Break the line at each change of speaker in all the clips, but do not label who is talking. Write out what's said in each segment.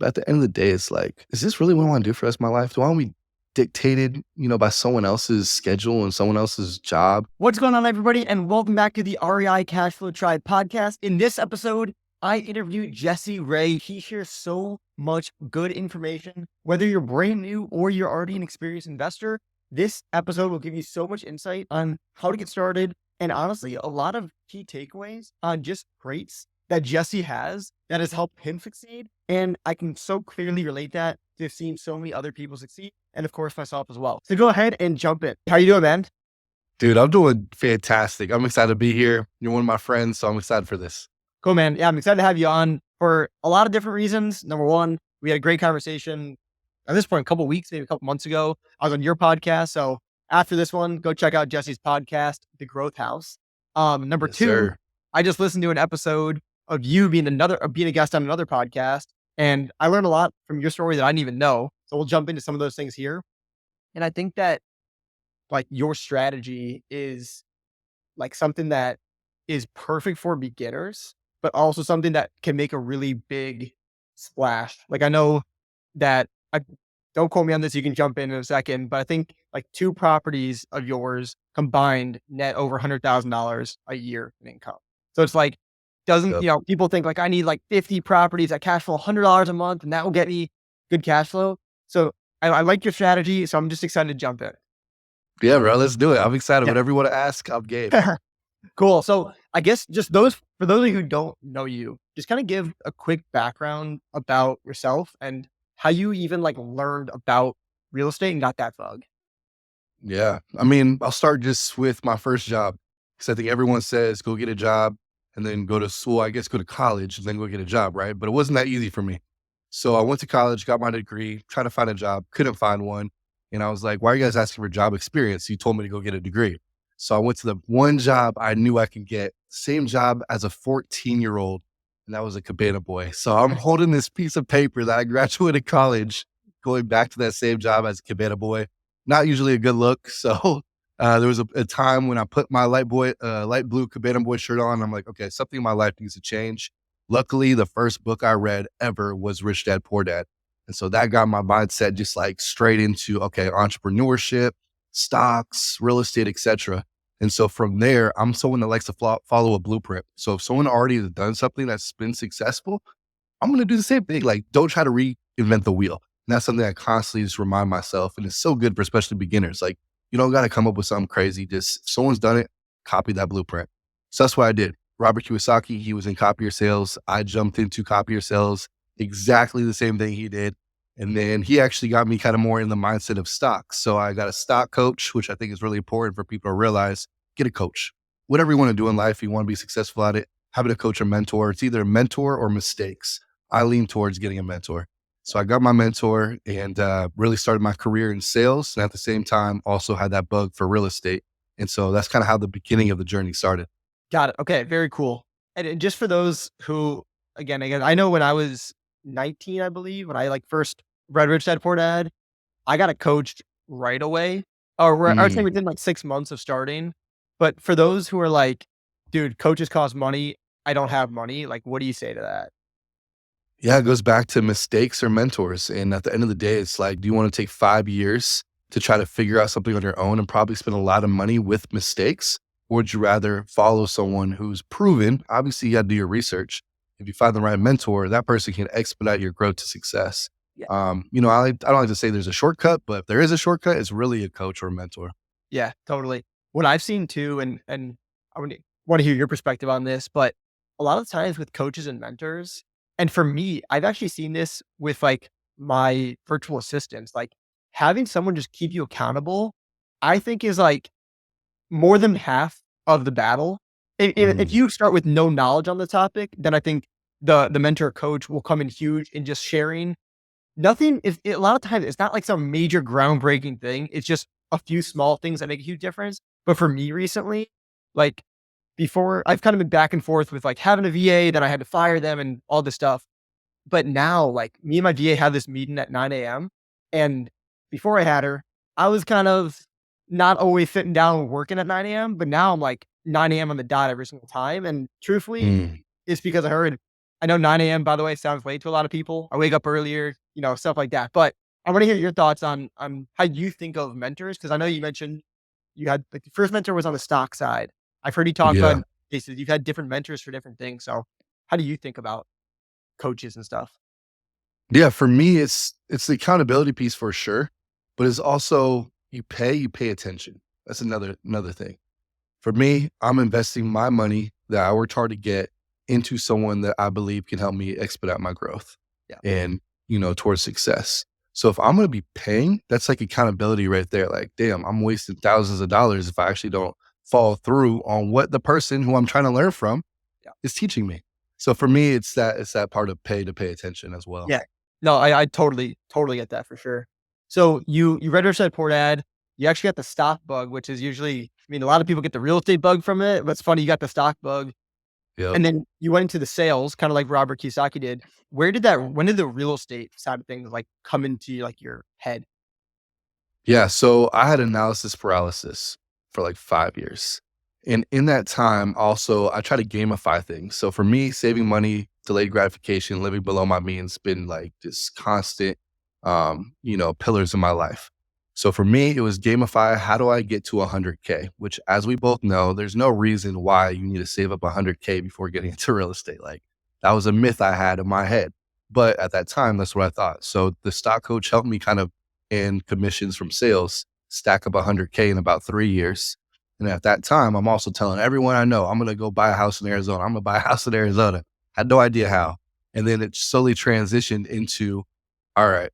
but at the end of the day, it's like, is this really what I want to do for the rest of my life? Do I want to be dictated, by someone else's schedule and someone else's job?
What's going on, everybody? And welcome back to the REI Cashflow Tribe podcast. In this episode, I interviewed Jesse Ray. He shares so much good information. Whether you're brand new or you're already an experienced investor, this episode will give you so much insight on how to get started. And honestly, a lot of key takeaways on just traits that Jesse has that has helped him succeed. And I can so clearly relate that to seeing so many other people succeed. And of course, myself as well. So go ahead and jump in. How you doing, man?
Dude, I'm doing fantastic. I'm excited to be here. You're one of my friends, so I'm excited for this.
Cool, man. Yeah, I'm excited to have you on for a lot of different reasons. Number one, we had a great conversation at this point, a couple of weeks, maybe a couple months ago. I was on your podcast. So after this one, go check out Jesse's podcast, The Growth House. Number
Yes,
two,
sir.
I just listened to an episode of you being a guest on another podcast. And I learned a lot from your story that I didn't even know. So we'll jump into some of those things here. And I think that like your strategy is like something that is perfect for beginners, but also something that can make a really big splash. Like I know that don't quote me on this. You can jump in a second, but I think like 2 properties of yours combined net over $100,000 a year in income. So it's like,
Yep.
people think like I need like 50 properties that cash flow $100 a month and that will get me good cash flow. So I like your strategy. So I'm just excited to jump in.
Yeah, bro, let's do it. I'm excited.
Yeah.
Whatever you want to ask, I'm game.
Cool. So I guess just for those of you who don't know you, just kind of give a quick background about yourself and how you even like learned about real estate and got that bug.
Yeah. I mean, I'll start just with my first job because I think everyone says go get a job and then go to school, I guess go to college and then go get a job, right? But it wasn't that easy for me. So I went to college, got my degree, tried to find a job, couldn't find one. And I was like, why are you guys asking for job experience? You told me to go get a degree. So I went to the one job I knew I could get, same job as a 14-year-old, and that was a Cabana boy. So I'm holding this piece of paper that I graduated college, going back to that same job as a Cabana boy. Not usually a good look. So there was a time when I put my light blue Cabana boy shirt on. I'm like, okay, something in my life needs to change. Luckily, the first book I read ever was Rich Dad, Poor Dad. And so that got my mindset just like straight into, okay, entrepreneurship, stocks, real estate, etc. And so from there, I'm someone that likes to follow a blueprint. So if someone already has done something that's been successful, I'm going to do the same thing. Like, don't try to reinvent the wheel. And that's something I constantly just remind myself. And it's so good for especially beginners. Like, you don't got to come up with something crazy. Just if someone's done it, copy that blueprint. So that's what I did. Robert Kiyosaki, he was in copier sales. I jumped into copier sales, exactly the same thing he did. And then he actually got me kind of more in the mindset of stocks. So I got a stock coach, which I think is really important for people to realize. Get a coach. Whatever you want to do in life, you want to be successful at it, having a coach or mentor. It's either a mentor or mistakes. I lean towards getting a mentor. So I got my mentor and really started my career in sales. And at the same time, also had that bug for real estate. And so that's kind of how the beginning of the journey started.
Got it. Okay. Very cool. And just for those who, again, I know when I was 19, I believe, when I like first read Rich Dad Poor Dad, I got a coach right away. Or I would say within like 6 months of starting. But for those who are like, dude, coaches cost money, I don't have money. Like, what do you say to that?
Yeah, it goes back to mistakes or mentors. And at the end of the day, it's like, do you want to take 5 years to try to figure out something on your own and probably spend a lot of money with mistakes? Or would you rather follow someone who's proven? Obviously, you got to do your research. If you find the right mentor, that person can expedite your growth to success.
Yeah.
I don't like to say there's a shortcut, but if there is a shortcut, it's really a coach or a mentor.
Yeah, totally. What I've seen too, and I want to hear your perspective on this, but a lot of times with coaches and mentors, and for me, I've actually seen this with like my virtual assistants, like having someone just keep you accountable, I think is like more than half of the battle. If you start with no knowledge on the topic, then I think the mentor coach will come in huge in just sharing. Nothing is a lot of times it's not like some major groundbreaking thing. It's just a few small things that make a huge difference. But for me recently, like before, I've kind of been back and forth with like having a VA, then I had to fire them and all this stuff. But now, like me and my VA had this meeting at 9 a.m. And before I had her, I was kind of not always sitting down and working at 9 a.m. But now I'm like 9 a.m. on the dot every single time. And truthfully, it's because of her. And I know 9 a.m., by the way, sounds late to a lot of people. I wake up earlier, stuff like that. But I want to hear your thoughts on how you think of mentors, because I know you mentioned you had like the first mentor was on the stock side. I've heard you talk about
Yeah.
cases you've had different mentors for different things. So how do you think about coaches and stuff?
Yeah, for me, it's the accountability piece for sure, but it's also you pay attention. That's another thing. For me, I'm investing my money that I worked hard to get into someone that I believe can help me expedite my growth
Yeah.
and, towards success. So if I'm going to be paying, that's like accountability right there. Like, damn, I'm wasting thousands of dollars if I actually don't follow through on what the person who I'm trying to learn from
Yeah.
is teaching me. So for me, it's that part of pay attention as well.
Yeah. No, I totally get that for sure. So you read our said port ad. You actually got the stock bug, which is usually, I mean, a lot of people get the real estate bug from it, but it's funny you got the stock bug.
Yep.
And then you went into the sales, kind of like Robert Kiyosaki did. When did the real estate side of things like come into like your head?
Yeah, so I had analysis paralysis for like 5 years. And in that time, also, I try to gamify things. So for me, saving money, delayed gratification, living below my means been like this constant, pillars in my life. So for me, it was gamify. How do I get to 100K? Which, as we both know, there's no reason why you need to save up 100K before getting into real estate. Like that was a myth I had in my head. But at that time, that's what I thought. So the stock coach helped me kind of and commissions from sales stack up 100K in about 3 years. And at that time, I'm also telling everyone I know, I'm going to go buy a house in Arizona. I'm going to buy a house in Arizona. Had no idea how. And then it slowly transitioned into, all right,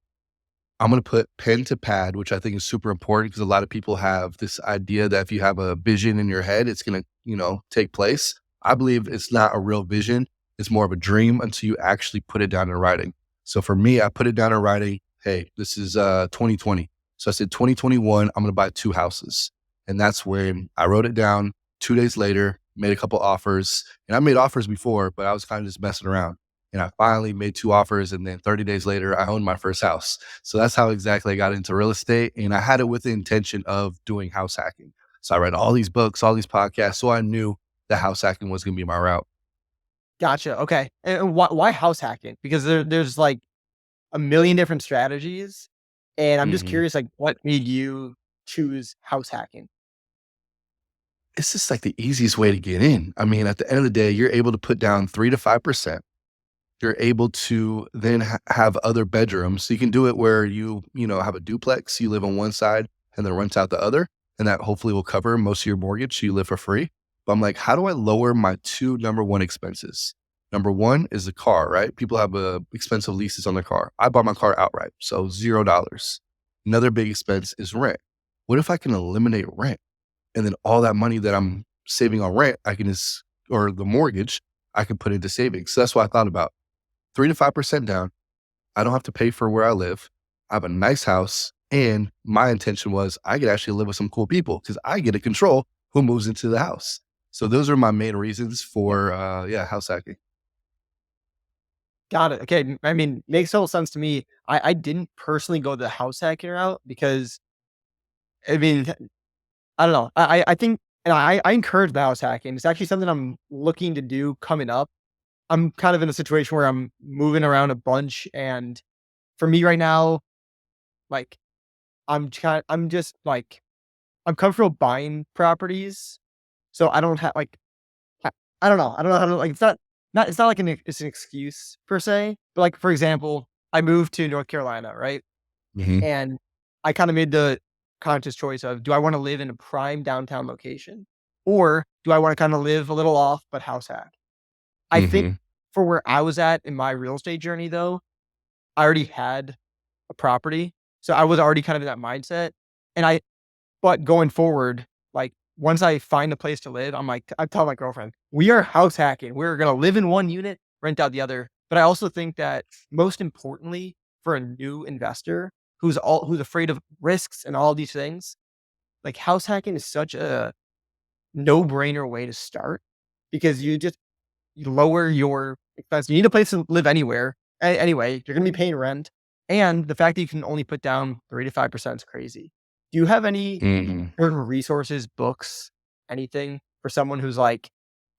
I'm going to put pen to pad, which I think is super important because a lot of people have this idea that if you have a vision in your head, it's going to, take place. I believe it's not a real vision. It's more of a dream until you actually put it down in writing. So for me, I put it down in writing. Hey, this is 2020. So I said 2021, I'm going to buy 2 houses. And that's when I wrote it down. 2 days later, made a couple offers. And I made offers before, but I was kind of just messing around. And I finally made 2 offers. And then 30 days later, I owned my first house. So that's how exactly I got into real estate. And I had it with the intention of doing house hacking. So I read all these books, all these podcasts. So I knew that house hacking was going to be my route.
Gotcha. Okay. And why house hacking? Because there's like a million different strategies. And I'm just
Mhm.
curious, like, what made you choose house hacking?
It's just like the easiest way to get in. I mean, at the end of the day, you're able to put down 3 to 5%. You're able to then have other bedrooms. So you can do it where you have a duplex, you live on one side and then rent out the other. And that hopefully will cover most of your mortgage. So you live for free. But I'm like, how do I lower my two number one expenses? Number one is the car, right? People have expensive leases on their car. I bought my car outright. So $0. Another big expense is rent. What if I can eliminate rent? And then all that money that I'm saving on rent, or the mortgage, I can put into savings. So that's what I thought about. 3 to 5% down. I don't have to pay for where I live. I have a nice house. And my intention was I could actually live with some cool people because I get to control who moves into the house. So those are my main reasons
Yeah.
for, house hacking.
Got it. Okay. I mean, makes total sense to me. I didn't personally go the house hacking route because I mean, I don't know. I think, and I encourage the house hacking. It's actually something I'm looking to do coming up. I'm kind of in a situation where I'm moving around a bunch, and for me right now, like I'm just like I'm comfortable buying properties, so I don't have like I, I don't know. I don't know how to like. It's not like it's an excuse per se, but like for example, I moved to North Carolina, right?
Hmm.
And I kind of made the conscious choice of, do I want to live in a prime downtown location, or do I want to kind of live a little off but house hack? I think
Hmm.
for where I was at in my real estate journey, though, I already had a property, so I was already kind of in that mindset. And but going forward, like once I find a place to live, I tell my girlfriend, we are house hacking. We're gonna live in one unit, rent out the other. But I also think that most importantly, for a new investor who's afraid of risks and all these things, like house hacking is such a no brainer way to start because you lower your expense. You need a place to live anywhere. Anyway, you're going to be paying rent. And the fact that you can only put down 3 to 5% is crazy. Do you have any
Hmm.
certain resources, books, anything for someone who's like,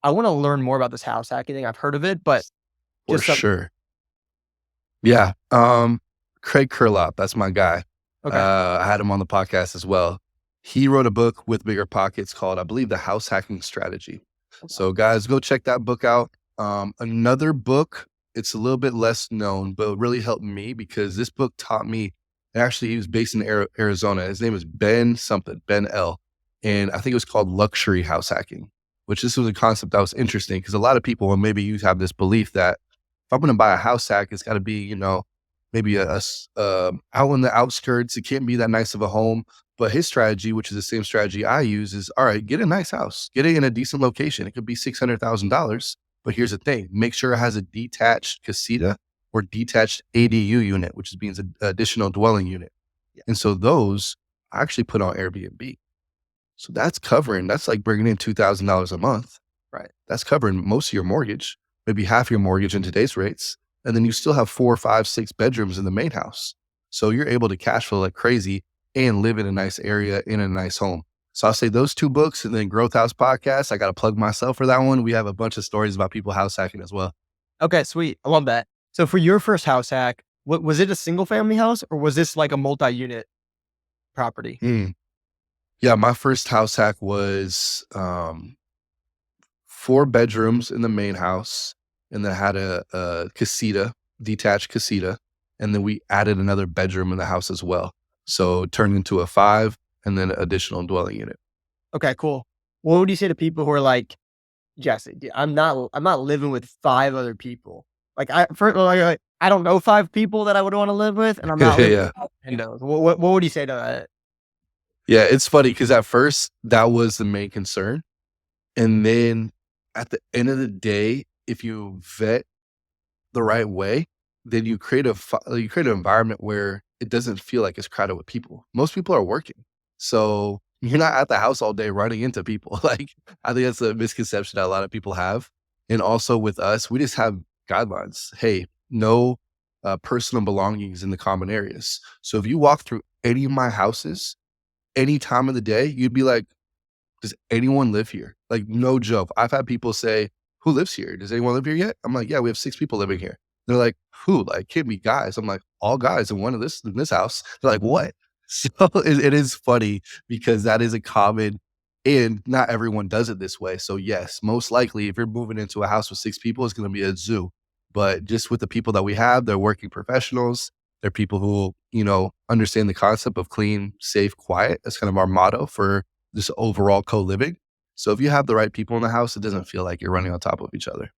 I want to learn more about this house hacking thing? I've heard of it, but
For
Just some
sure. Yeah. Craig Kurlop, that's my guy.
okay.
I had him on the podcast as well. He wrote a book with Bigger Pockets called, I believe, The House Hacking Strategy.
Okay.
So, guys, go check that book out. Another book, it's a little bit less known, but it really helped me because this book taught me. Actually, he was based in Arizona. His name is Ben something, Ben L. And I think it was called Luxury House Hacking, which this was a concept that was interesting because a lot of people, and maybe you have this belief that if I'm going to buy a house hack, it's got to be, maybe out in the outskirts. It can't be that nice of a home. But his strategy, which is the same strategy I use, is all right, get a nice house, get it in a decent location. It could be $600,000. But here's the thing, make sure it has a detached casita or detached ADU unit, which means an additional dwelling unit.
Yeah.
And so those I actually put on Airbnb. So that's like bringing in $2,000 a month.
Right.
That's covering most of your mortgage, maybe half your mortgage in today's rates. And then you still have 4, 5, 6 bedrooms in the main house. So you're able to cash flow like crazy and live in a nice area in a nice home. So I'll say those 2 books and then Growth House Podcast. I got to plug myself for that one. We have a bunch of stories about people house hacking as well.
Okay, sweet. I love that. So for your first house hack, what was it, a single family house or was this like a multi-unit property?
Mm. Yeah, my first house hack was 4 bedrooms in the main house, and then had a casita, detached casita, and then we added another bedroom in the house as well. So it turned into a 5 and then an additional dwelling unit.
Okay, cool. What would you say to people who are like, Jesse, I'm not living with 5 other people. Like I don't know 5 people that I would want to live with, and I'm not living
Yeah.
with 10 those. What would you say to that?
Yeah, it's funny because at first, that was the main concern, and then at the end of the day, if you vet the right way, then you create an environment where it doesn't feel like it's crowded with people. Most people are working. So you're not at the house all day running into people. Like, I think that's a misconception that a lot of people have. And also with us, we just have guidelines. Hey, no personal belongings in the common areas. So if you walk through any of my houses, any time of the day, you'd be like, does anyone live here? Like, no joke. I've had people say, who lives here? Does anyone live here yet? I'm like, yeah, we have 6 people living here. They're like, who? Like, can't be guys. I'm like, all guys in in this house. They're like, what? So it is funny because that is a common, and not everyone does it this way. So yes, most likely if you're moving into a house with 6 people, it's going to be a zoo. But just with the people that we have, they're working professionals. They're people who, understand the concept of clean, safe, quiet. That's kind of our motto for just overall co-living. So if you have the right people in the house, it doesn't feel like you're running on top of each other.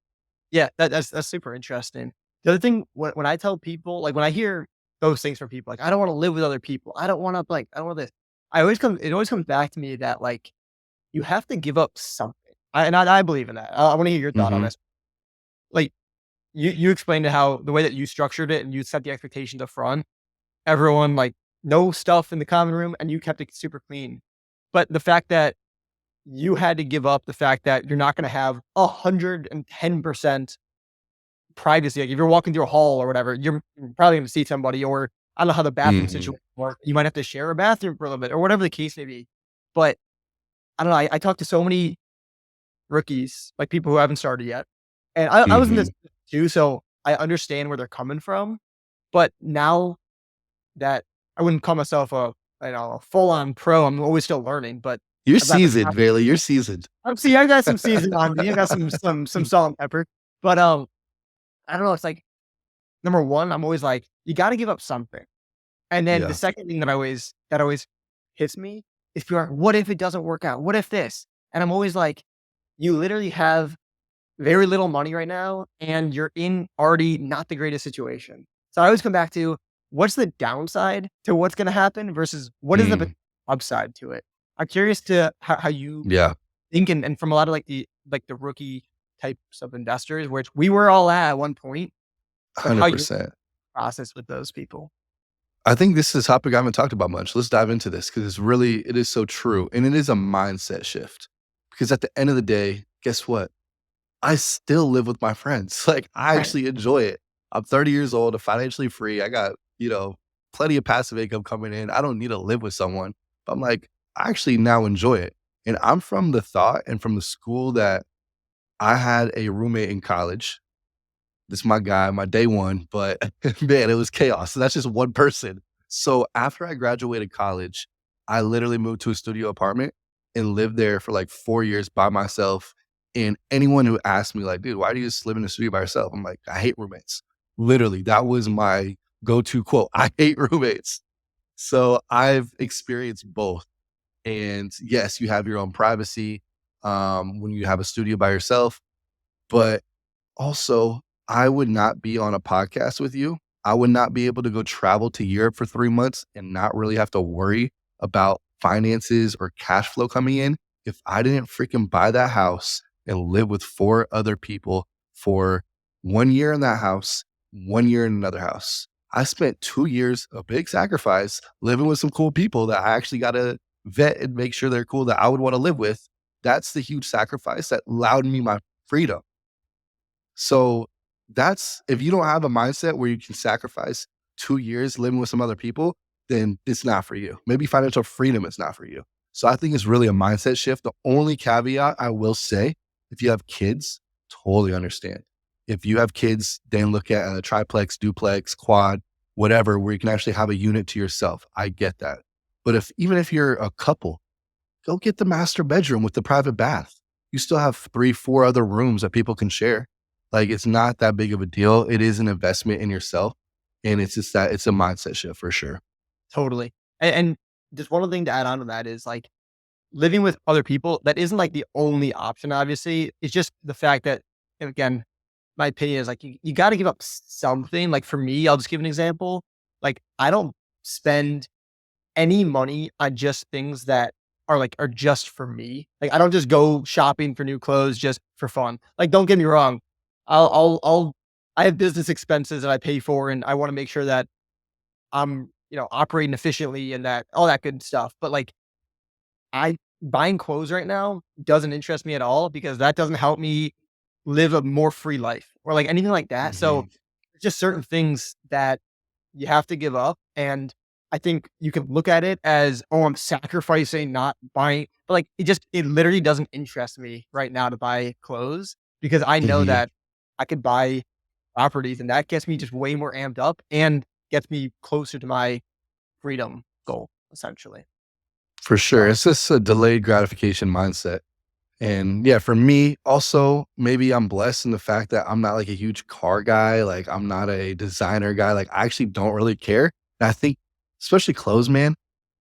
Yeah, that's super interesting. The other thing when I tell people, like when I hear those things from people, like I don't want to live with other people. I don't want to I don't want this. It always comes back to me that like you have to give up something. I believe in that. I want to hear your thought on
Mhm.
this. Like you explained how the way that you structured it and you set the expectations up front, everyone like no stuff in the common room and you kept it super clean. But the fact that you had to give up the fact that you're not going to have 110% privacy. Like if you're walking through a hall or whatever, you're probably going to see somebody, or I don't know how the bathroom
Mhm.
situation works. You might have to share a bathroom for a little bit or whatever the case may be. But I don't know. I talked to so many rookies, like people who haven't started yet. And I was in this
Mhm.
too. So I understand where they're coming from. But now that I wouldn't call myself a full on pro, I'm always still learning, but
You're
I've got the
seasoned, Bailey. You're seasoned.
see, I got some season on me. I got some salt and pepper. But I don't know. It's like number one, I'm always like, you got to give up something. And then the
Yeah.
second thing that always hits me is people are, what if it doesn't work out? What if this? And I'm always like, you literally have very little money right now, and you're in already not the greatest situation. So I always come back to what's the downside to what's going to happen versus what is the
Mm.
upside to it. I'm curious to how you
Yeah.
think, and from a lot of like the rookie types of investors, which we were all at one point, but how you
100%.
process with those people.
I think this is a topic I haven't talked about much. Let's dive into this because it is so true. And it is a mindset shift. Because at the end of the day, guess what? I still live with my friends. Like, I
Right.
actually enjoy it. I'm 30 years old, I'm financially free. I got, plenty of passive income coming in. I don't need to live with someone. But I'm like, I actually now enjoy it. And I'm from the thought and from the school that I had a roommate in college This is my guy, my day one, but man, it was chaos. So that's just one person. So after I graduated college, I literally moved to a studio apartment and lived there for like 4 years by myself. And anyone who asked me, like, dude, why do you just live in a studio by yourself? I'm like, I hate roommates. Literally, that was my go-to quote. I hate roommates. So I've experienced both. And yes, you have your own privacy when you have a studio by yourself. But also, I would not be on a podcast with you. I would not be able to go travel to Europe for 3 months and not really have to worry about finances or cash flow coming in if I didn't freaking buy that house and live with 4 other people for 1 year in that house, 1 year in another house. I spent 2 years, a big sacrifice, living with some cool people that I actually gotta vet and make sure they're cool that I would wanna live with. That's the huge sacrifice that allowed me my freedom. So that's if you don't have a mindset where you can sacrifice 2 years living with some other people, then it's not for you. Maybe financial freedom is not for you. So I think it's really a mindset shift. The only caveat I will say, if you have kids, totally understand. If you have kids, then look at a triplex, duplex, quad, whatever, where you can actually have a unit to yourself. I get that. But if even if you're a couple, go get the master bedroom with the private bath. You still have 3, 4 other rooms that people can share. Like, it's not that big of a deal. It is an investment in yourself, and it's just that it's a mindset shift for sure.
Totally. And just one other thing to add on to that is like living with other people, that isn't like the only option, obviously. It's just the fact that, and again, my opinion is like you got to give up something. Like for me, I'll just give an example. Like I don't spend any money on just things that are just for me. Like I don't just go shopping for new clothes just for fun. Like don't get me wrong. I'll I have business expenses that I pay for and I want to make sure that I'm, operating efficiently and that all that good stuff. But like I buying clothes right now doesn't interest me at all because that doesn't help me live a more free life or like anything like that. So
Mhm.
just certain things that you have to give up. And I think you can look at it as, oh, I'm sacrificing not buying, but like it literally doesn't interest me right now to buy clothes because I know
Mhm.
that I could buy properties and that gets me just way more amped up and gets me closer to my freedom goal, essentially.
For sure.
So,
It's just a delayed gratification mindset. And yeah, for me, also, maybe I'm blessed in the fact that I'm not like a huge car guy. Like, I'm not a designer guy. Like, I actually don't really care. And I think, especially clothes, man,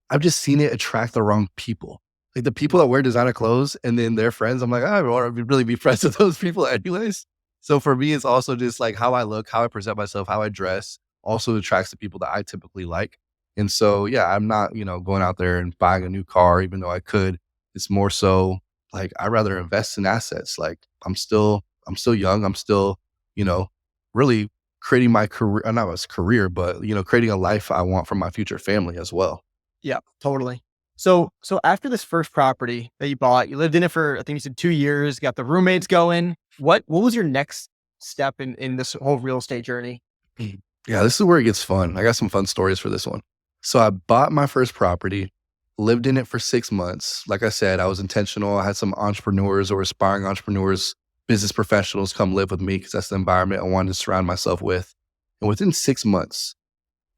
I've just seen it attract the wrong people. Like the people that wear designer clothes and then their friends, I'm like, I don't want to really be friends with those people anyways. So for me, it's also just like how I look, how I present myself, how I dress also attracts the people that I typically like. And so, yeah, I'm not, going out there and buying a new car, even though I could. It's more so like I'd rather invest in assets. Like I'm still young. I'm still, you know, really creating my career, not as career, but, creating a life I want for my future family as well.
yeah, totally. So after this first property that you bought, you lived in it for I think you said 2 years, got the roommates going. What was your next step in this whole real estate journey?
Mhm. Yeah, this is where it gets fun. I got some fun stories for this one. So I bought my first property, lived in it for 6 months. Like I said, I was intentional. I had some entrepreneurs or aspiring entrepreneurs, business professionals come live with me because that's the environment I wanted to surround myself with. And within 6 months,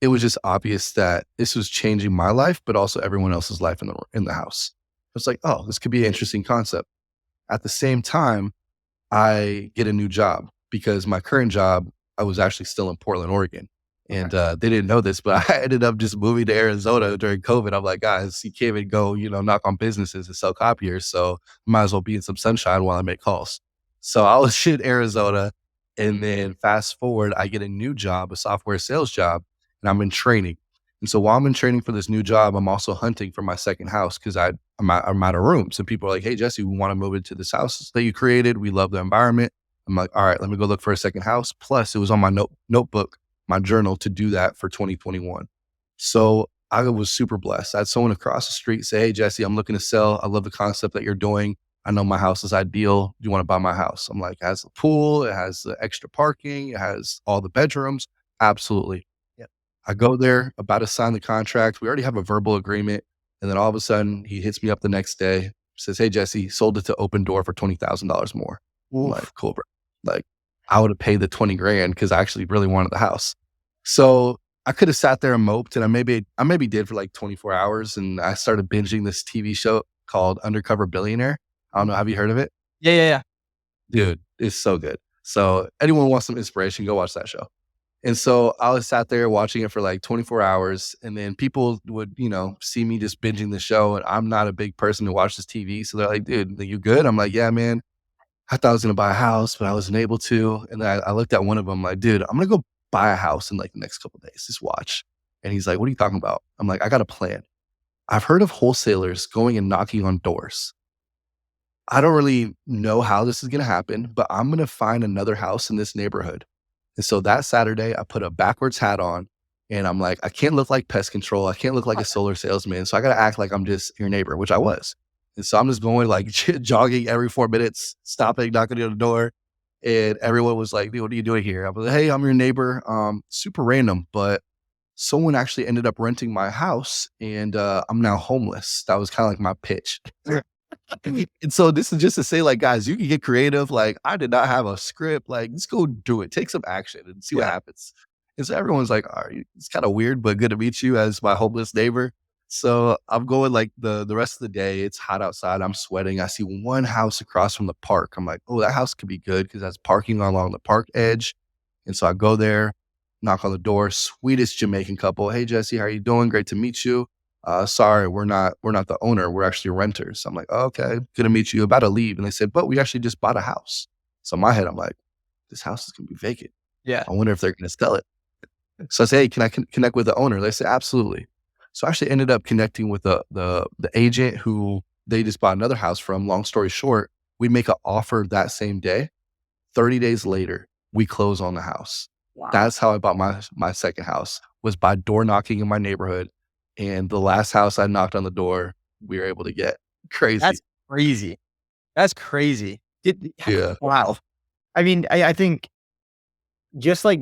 it was just obvious that this was changing my life, but also everyone else's life in the house. It's like, oh, this could be an interesting concept. At the same time, I get a new job because my current job, I was actually still in Portland, Oregon.
Okay.
And they didn't know this, but I ended up just moving to Arizona during COVID. I'm like, guys, you can't even go, knock on businesses and sell copiers. So might as well be in some sunshine while I make calls. So I was in Arizona. And then fast forward, I get a new job, a software sales job, and I'm in training. And so while I'm in training for this new job, I'm also hunting for my second house because I'm out of room. So people are like, hey, Jesse, we want to move into this house that you created. We love the environment. I'm like, all right, let me go look for a second house. Plus, it was on my notebook, my journal to do that for 2021. So I was super blessed. I had someone across the street say, hey, Jesse, I'm looking to sell. I love the concept that you're doing. I know my house is ideal. Do you want to buy my house? I'm like, it has a pool, it has the extra parking, it has all the bedrooms. Absolutely.
Yep.
I go there, about to sign the contract. We already have a verbal agreement. And then all of a sudden, he hits me up the next day, says, hey, Jesse, sold it to Open Door for $20,000 more. I'm like,
Oof.
cool, bro. Like, I would have paid the 20 grand because I actually really wanted the house. So I could have sat there and moped, and I maybe did for like 24 hours, and I started binging this TV show called Undercover Billionaire. I don't know, have you heard of it?
Yeah, yeah, yeah.
Dude, it's so good. So anyone wants some inspiration, go watch that show. And so I was sat there watching it for like 24 hours, and then people would, see me just binging the show, and I'm not a big person to watch this TV. So they're like, "Dude, you good?" I'm like, "Yeah, man. I thought I was gonna buy a house, but I wasn't able to." And then I looked at one of them like, "Dude, I'm gonna go buy a house in like the next couple of days. Just watch." And he's like, "What are you talking about?" I'm like, "I got a plan. I've heard of wholesalers going and knocking on doors. I don't really know how this is gonna happen, but I'm gonna find another house in this neighborhood." And so that Saturday, I put a backwards hat on, and I'm like, I can't look like pest control. I can't look like a solar salesman. So I got to act like I'm just your neighbor, which I was. And so I'm just going like jogging every 4 minutes, stopping, knocking on the door. And everyone was like, "Dude, what are you doing here?" I was like, "Hey, I'm your neighbor." Super random, but someone actually ended up renting my house, and I'm now homeless. That was kind of like my pitch. And so this is just to say, like, guys, you can get creative. Like, I did not have a script. Like, let's go do it. Take some action and see what
Yeah.
happens. And so everyone's like, all right, it's kind of weird, but good to meet you as my homeless neighbor. So I'm going like the rest of the day. It's hot outside. I'm sweating. I see one house across from the park. I'm like, oh, that house could be good because that's parking along the park edge. And so I go there, knock on the door. Sweetest Jamaican couple. "Hey, Jesse, how are you doing? Great to meet you. Sorry, we're not the owner. We're actually renters." I'm like, "Oh, okay, good to meet you. About to leave." And they said, "But we actually just bought a house." So in my head, I'm like, this house is gonna be vacant.
Yeah.
I wonder if they're gonna sell it. So I say, "Hey, can I connect with the owner?" They say, "Absolutely." So I actually ended up connecting with the agent who they just bought another house from. Long story short, we make an offer that same day. 30 days later, we close on the house.
Wow.
That's how I bought my second house, was by door knocking in my neighborhood, and the last house I knocked on the door, we were able to get. Crazy.
That's crazy. That's crazy.
Yeah.
Wow. I mean, I think just like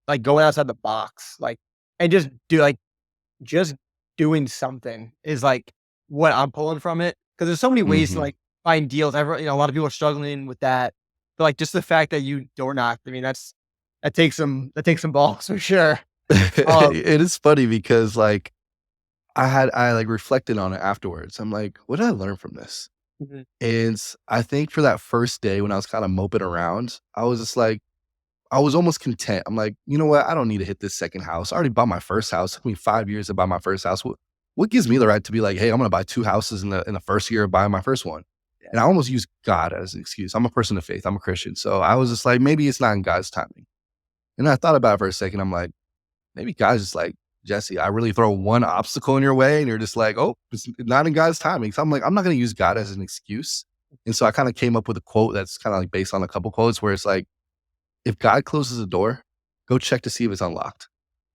like going outside the box, like, and just doing something is like what I'm pulling from it. Because there's so many ways to
Mhm.
like find deals. A lot of people are struggling with that. But like just the fact that you door knocked, I mean, that takes some balls for sure. Um,
It is funny because, like, I, like, reflected on it afterwards. I'm like, "What did I learn from this?"
mhm,
And I think for that first day when I was kinda moping around, I was just like, I was almost content. I'm like, "You know what? I don't need to hit this second house. I already bought my first house. It took me 5 years to buy my first house. What gives me the right to be like, 'Hey, I'm gonna buy 2 houses in the first year of buying my first one?'"
yeah.
And I almost use God as an excuse. I'm a person of faith. I'm a Christian. So I was just like, maybe it's not in God's timing. And I thought about it for a second. I'm like, maybe God's just like, "Jesse, I really throw one obstacle in your way, and you're just like, oh, it's not in God's timing." So I'm like, I'm not gonna use God as an excuse. And so I kind of came up with a quote that's kind of like based on a couple quotes where it's like, if God closes a door, go check to see if it's unlocked.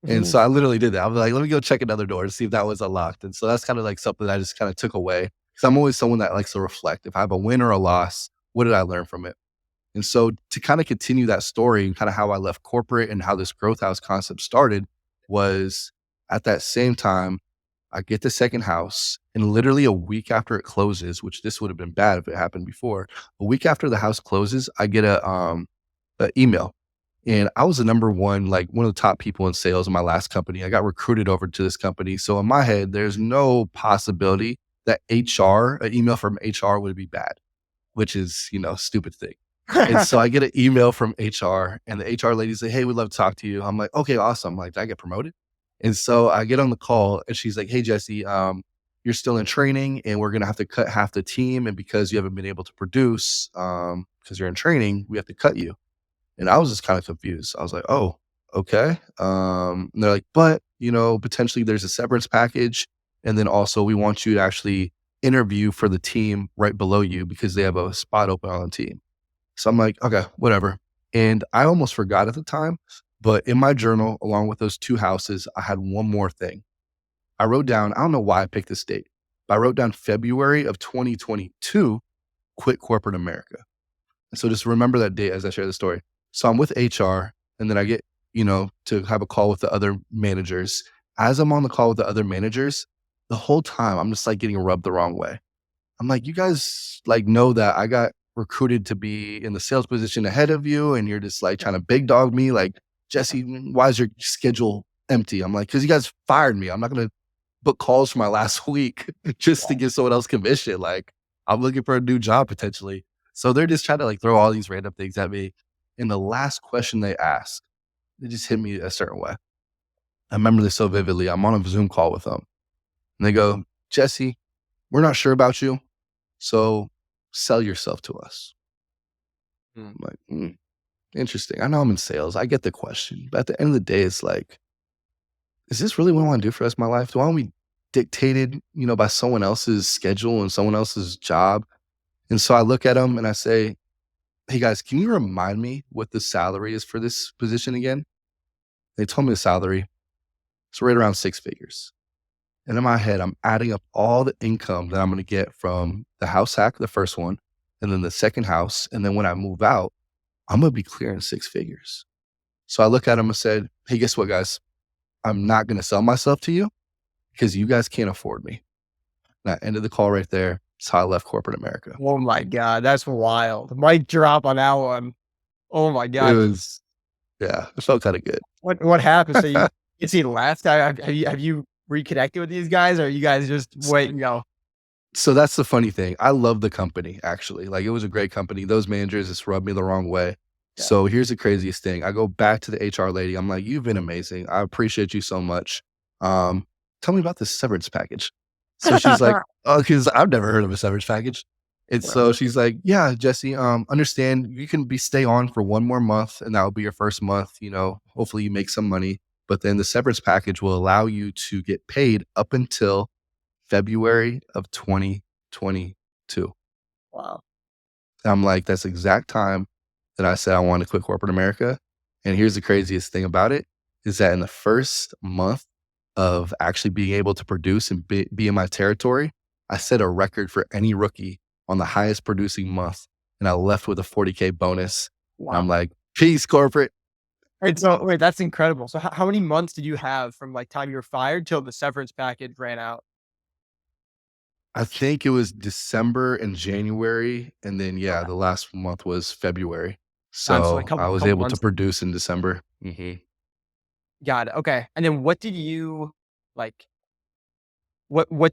And
Mhm.
so I literally did that. I was like, let me go check another door to see if that was unlocked. And so that's kind of like something that I just kind of took away. Because I'm always someone that likes to reflect. If I have a win or a loss, what did I learn from it? And so to kind of continue that story and kind of how I left corporate and how this growth house concept started was, at that same time, I get the second house, and literally a week after it closes, which this would have been bad if it happened before. A week after the house closes, I get a email. And I was the number one, like one of the top people in sales in my last company. I got recruited over to this company. So in my head, there's no possibility that an email from HR would be bad, which is, stupid thing. And so I get an email from HR, and the HR lady say, "Hey, we'd love to talk to you." I'm like, "Okay, awesome." Like, did I get promoted? And so I get on the call, and she's like, "Hey, Jesse, you're still in training, and we're gonna have to cut half the team. And because you haven't been able to produce, because you're in training, we have to cut you." And I was just kind of confused. I was like, "Oh, okay." And they're like, "But potentially there's a severance package, and then also we want you to actually interview for the team right below you because they have a spot open on the team." So I'm like, "Okay, whatever." And I almost forgot at the time, but in my journal, along with those 2 houses, I had one more thing. I wrote down, I don't know why I picked this date, but I wrote down February of 2022, quit corporate America. And so just remember that date as I share the story. So I'm with HR, and then I get, to have a call with the other managers. As I'm on the call with the other managers, the whole time I'm just like getting rubbed the wrong way. I'm like, "You guys like know that I got recruited to be in the sales position ahead of you, and you're just like trying to big dog me. Like, Jesse, why is your schedule empty? I'm like, because you guys fired me. I'm not going to book calls for my last week just to give someone else commission. Like, I'm looking for a new job potentially. So they're just trying to like throw all these random things at me. And the last question they asked, they just hit me a certain way. I remember this so vividly. I'm on a Zoom call with them, and they go, Jesse, we're not sure about you, so sell yourself to us.
Mm.
I'm like, interesting. I know I'm in sales. I get the question. But at the end of the day, it's like, is this really what I want to do for the rest of my life? Do I want to be dictated, by someone else's schedule and someone else's job? And so I look at them and I say, hey guys, can you remind me what the salary is for this position again? They told me the salary. It's right around 6 figures. And in my head, I'm adding up all the income that I'm going to get from the house hack, the first one, and then the second house. And then when I move out, I'm going to be clearing 6 figures. So I look at them and said, hey, guess what, guys? I'm not going to sell myself to you because you guys can't afford me. And I ended the call right there. That's how I left corporate America.
Oh my God, that's wild. Mic drop on that one. Oh my
It
God.
was, yeah, it felt kind of good.
What happened? So is he left? Have you reconnected with these guys, or are you guys just waiting? Go.
So that's the funny thing. I love the company, actually. Like, it was a great company. Those managers just rubbed me the wrong way.
Yeah.
So here's the craziest thing. I go back to the HR lady. I'm like, you've been amazing. I appreciate you so much. Tell me about this severance package. So she's like, oh, because I've never heard of a severance package. And
Right.
so she's like, yeah, Jesse, understand you can stay on for one more month, and that will be your first month. Hopefully you make some money. But then the severance package will allow you to get paid up until February of 2022.
Wow.
And I'm like, that's the exact time that I said I wanted to quit corporate America. And here's the craziest thing about it is that in the first month of actually being able to produce and be in my territory, I set a record for any rookie on the highest producing month. And I left with a 40K bonus. And I'm
Wow.
like, peace, corporate.
Wait, so wait, that's incredible. So how many months did you have from like time you were fired till the severance package ran out?
I think it was December and January. And then, yeah,
Okay.
the last month was February.
So like
So I was
couple
able to
months.
produce in December.
Got it. Okay. And then what did you like? What were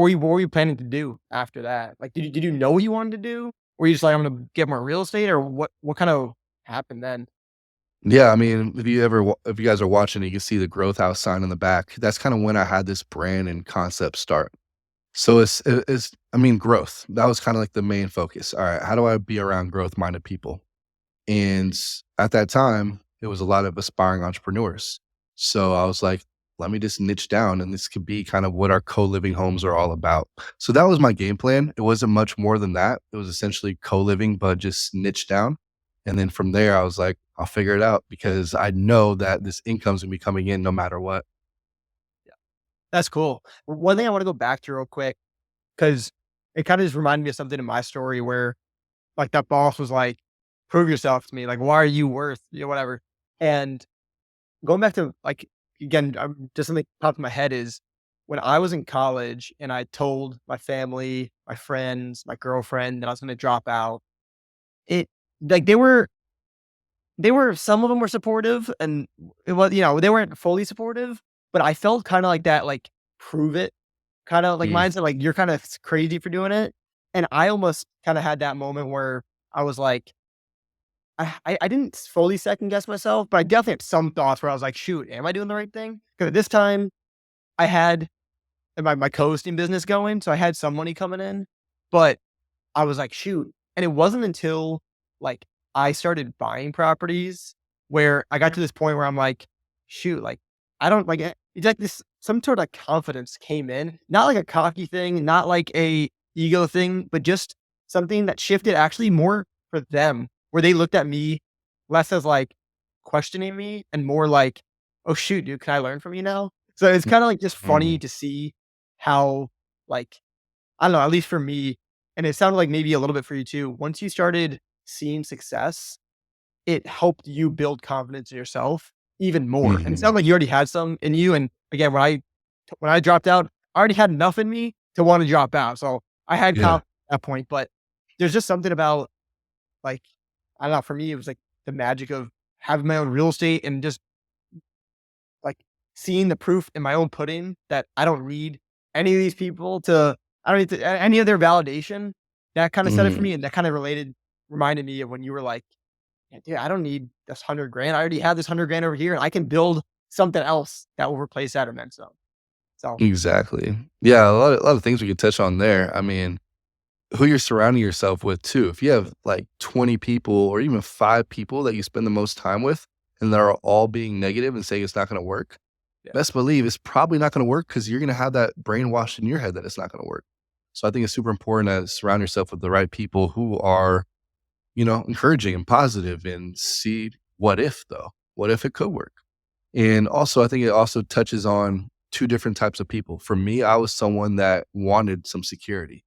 you planning to do after that? Like, did you know what you wanted to do? Were you just like, I'm gonna get more real estate, or what kind of happened then?
Yeah, I mean, if you guys are watching, you can see the growth house sign in the back. That's kind of when I had this brand and concept start. So I mean, growth. That was kind of like the main focus. All right, how do I be around growth minded people? And at that time, it was a lot of aspiring entrepreneurs. So I was like, let me just niche down, and this could be kind of what our co-living homes are all about. So that was my game plan. It wasn't much more than that. It was essentially co-living, but just niche down. And then from there, I was like, I'll figure it out because I know that this income's gonna be coming in no matter what.
That's cool. One thing I want to go back to real quick, because it kind of just reminded me of something in my story where like that boss was like, prove yourself to me. Like, why are you worth, whatever. And going back to like, again, just something popped in my head is when I was in college and I told my family, my friends, my girlfriend that I was going to drop out, it like they were some of them were supportive, and it was, they weren't fully supportive, but I felt kind of like that, like, prove it kind of like
Mm,
mindset, like you're kind of crazy for doing it. And I almost kind of had that moment where I was like, I didn't fully second guess myself, but I definitely had some thoughts where I was like, shoot, am I doing the right thing? Because at this time I had my co-hosting business going, so I had some money coming in, but I was like, shoot. And it wasn't until like I started buying properties where I got to this point where I'm like, shoot, like I don't like it. It's like this some sort of confidence came in, not like a cocky thing, not like a ego thing, but just something that shifted actually more for them, where they looked at me less as like questioning me and more like, oh shoot, dude, can I learn from you now? So it's kind of like just funny
mhm,
to see how like I don't know, at least for me, and it sounded like maybe a little bit for you too. Once you started seeing success, it helped you build confidence in yourself even more. And it
mhm.
sounded like you already had some in you. And again, when I dropped out, I already had enough in me to want to drop out. So I had
Yeah.
confidence at that point. But there's just something about, like, I don't know, for me, it was like the magic of having my own real estate and just like seeing the proof in my own pudding that I don't need any of these people to, I don't need any of their validation. That kind of said it for
Mhm.
me. And that kind of reminded me of when you were like, yeah, dude, I don't need this 100 grand. I already have this 100 grand over here and I can build something else that will replace that and then some. So,
Exactly. Yeah, a lot of things we could touch on there. I mean, who you're surrounding yourself with too. If you have like 20 people or even 5 people that you spend the most time with and they're all being negative and saying it's not gonna work,
yeah.
best believe it's probably not gonna work because you're gonna have that brainwashed in your head that it's not gonna work. So I think it's super important to surround yourself with the right people who are, encouraging and positive and see what if though? What if it could work? And also, I think it also touches on 2 different types of people. For me, I was someone that wanted some security.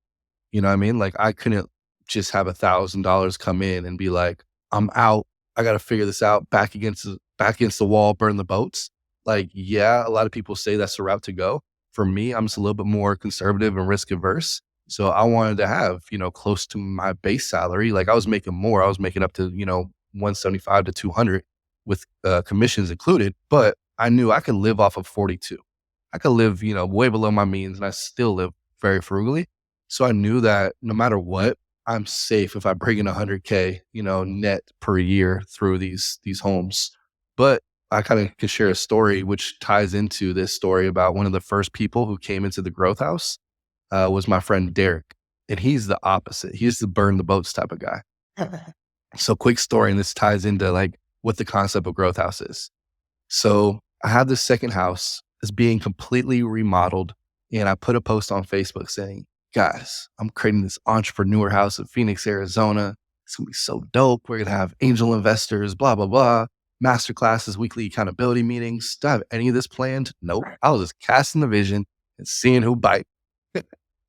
You know what I mean? Like, I couldn't just have $1,000 come in and be like, "I'm out. I gotta figure this out, back against the wall, burn the boats." Like, yeah, a lot of people say that's the route to go. For me, I'm just a little bit more conservative and risk averse. So I wanted to have, close to my base salary. Like, I was making more. I was making up to, 175 to 200 with, commissions included, but I knew I could live off of 42. I could live, way below my means, and I still live very frugally. So I knew that no matter what, I'm safe if I bring in 100K, net per year through these homes. But I kind of could share a story which ties into this story about one of the first people who came into the growth house, was my friend Derek. And he's the opposite. He's the burn the boats type of guy. So quick story, and this ties into like what the concept of growth house is. So I have this second house that's being completely remodeled. And I put a post on Facebook saying, guys, I'm creating this entrepreneur house in Phoenix, Arizona. It's gonna be so dope. We're gonna have angel investors, blah, blah, blah, master classes, weekly accountability meetings. Do I have any of this planned? Nope. I was just casting the vision and seeing who bite.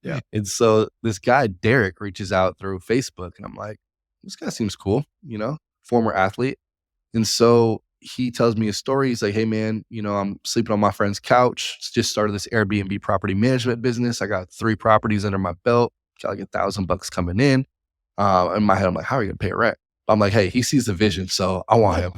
Yeah.
And so this guy, Derek, reaches out through Facebook, and I'm like, this guy seems cool, former athlete. And so he tells me a story. He's like, "Hey man, I'm sleeping on my friend's couch. Just started this Airbnb property management business. I got 3 properties under my belt. Got like $1,000 coming in." In my head, I'm like, "How are you gonna pay rent?" I'm like, "Hey, he sees the vision, so I want him."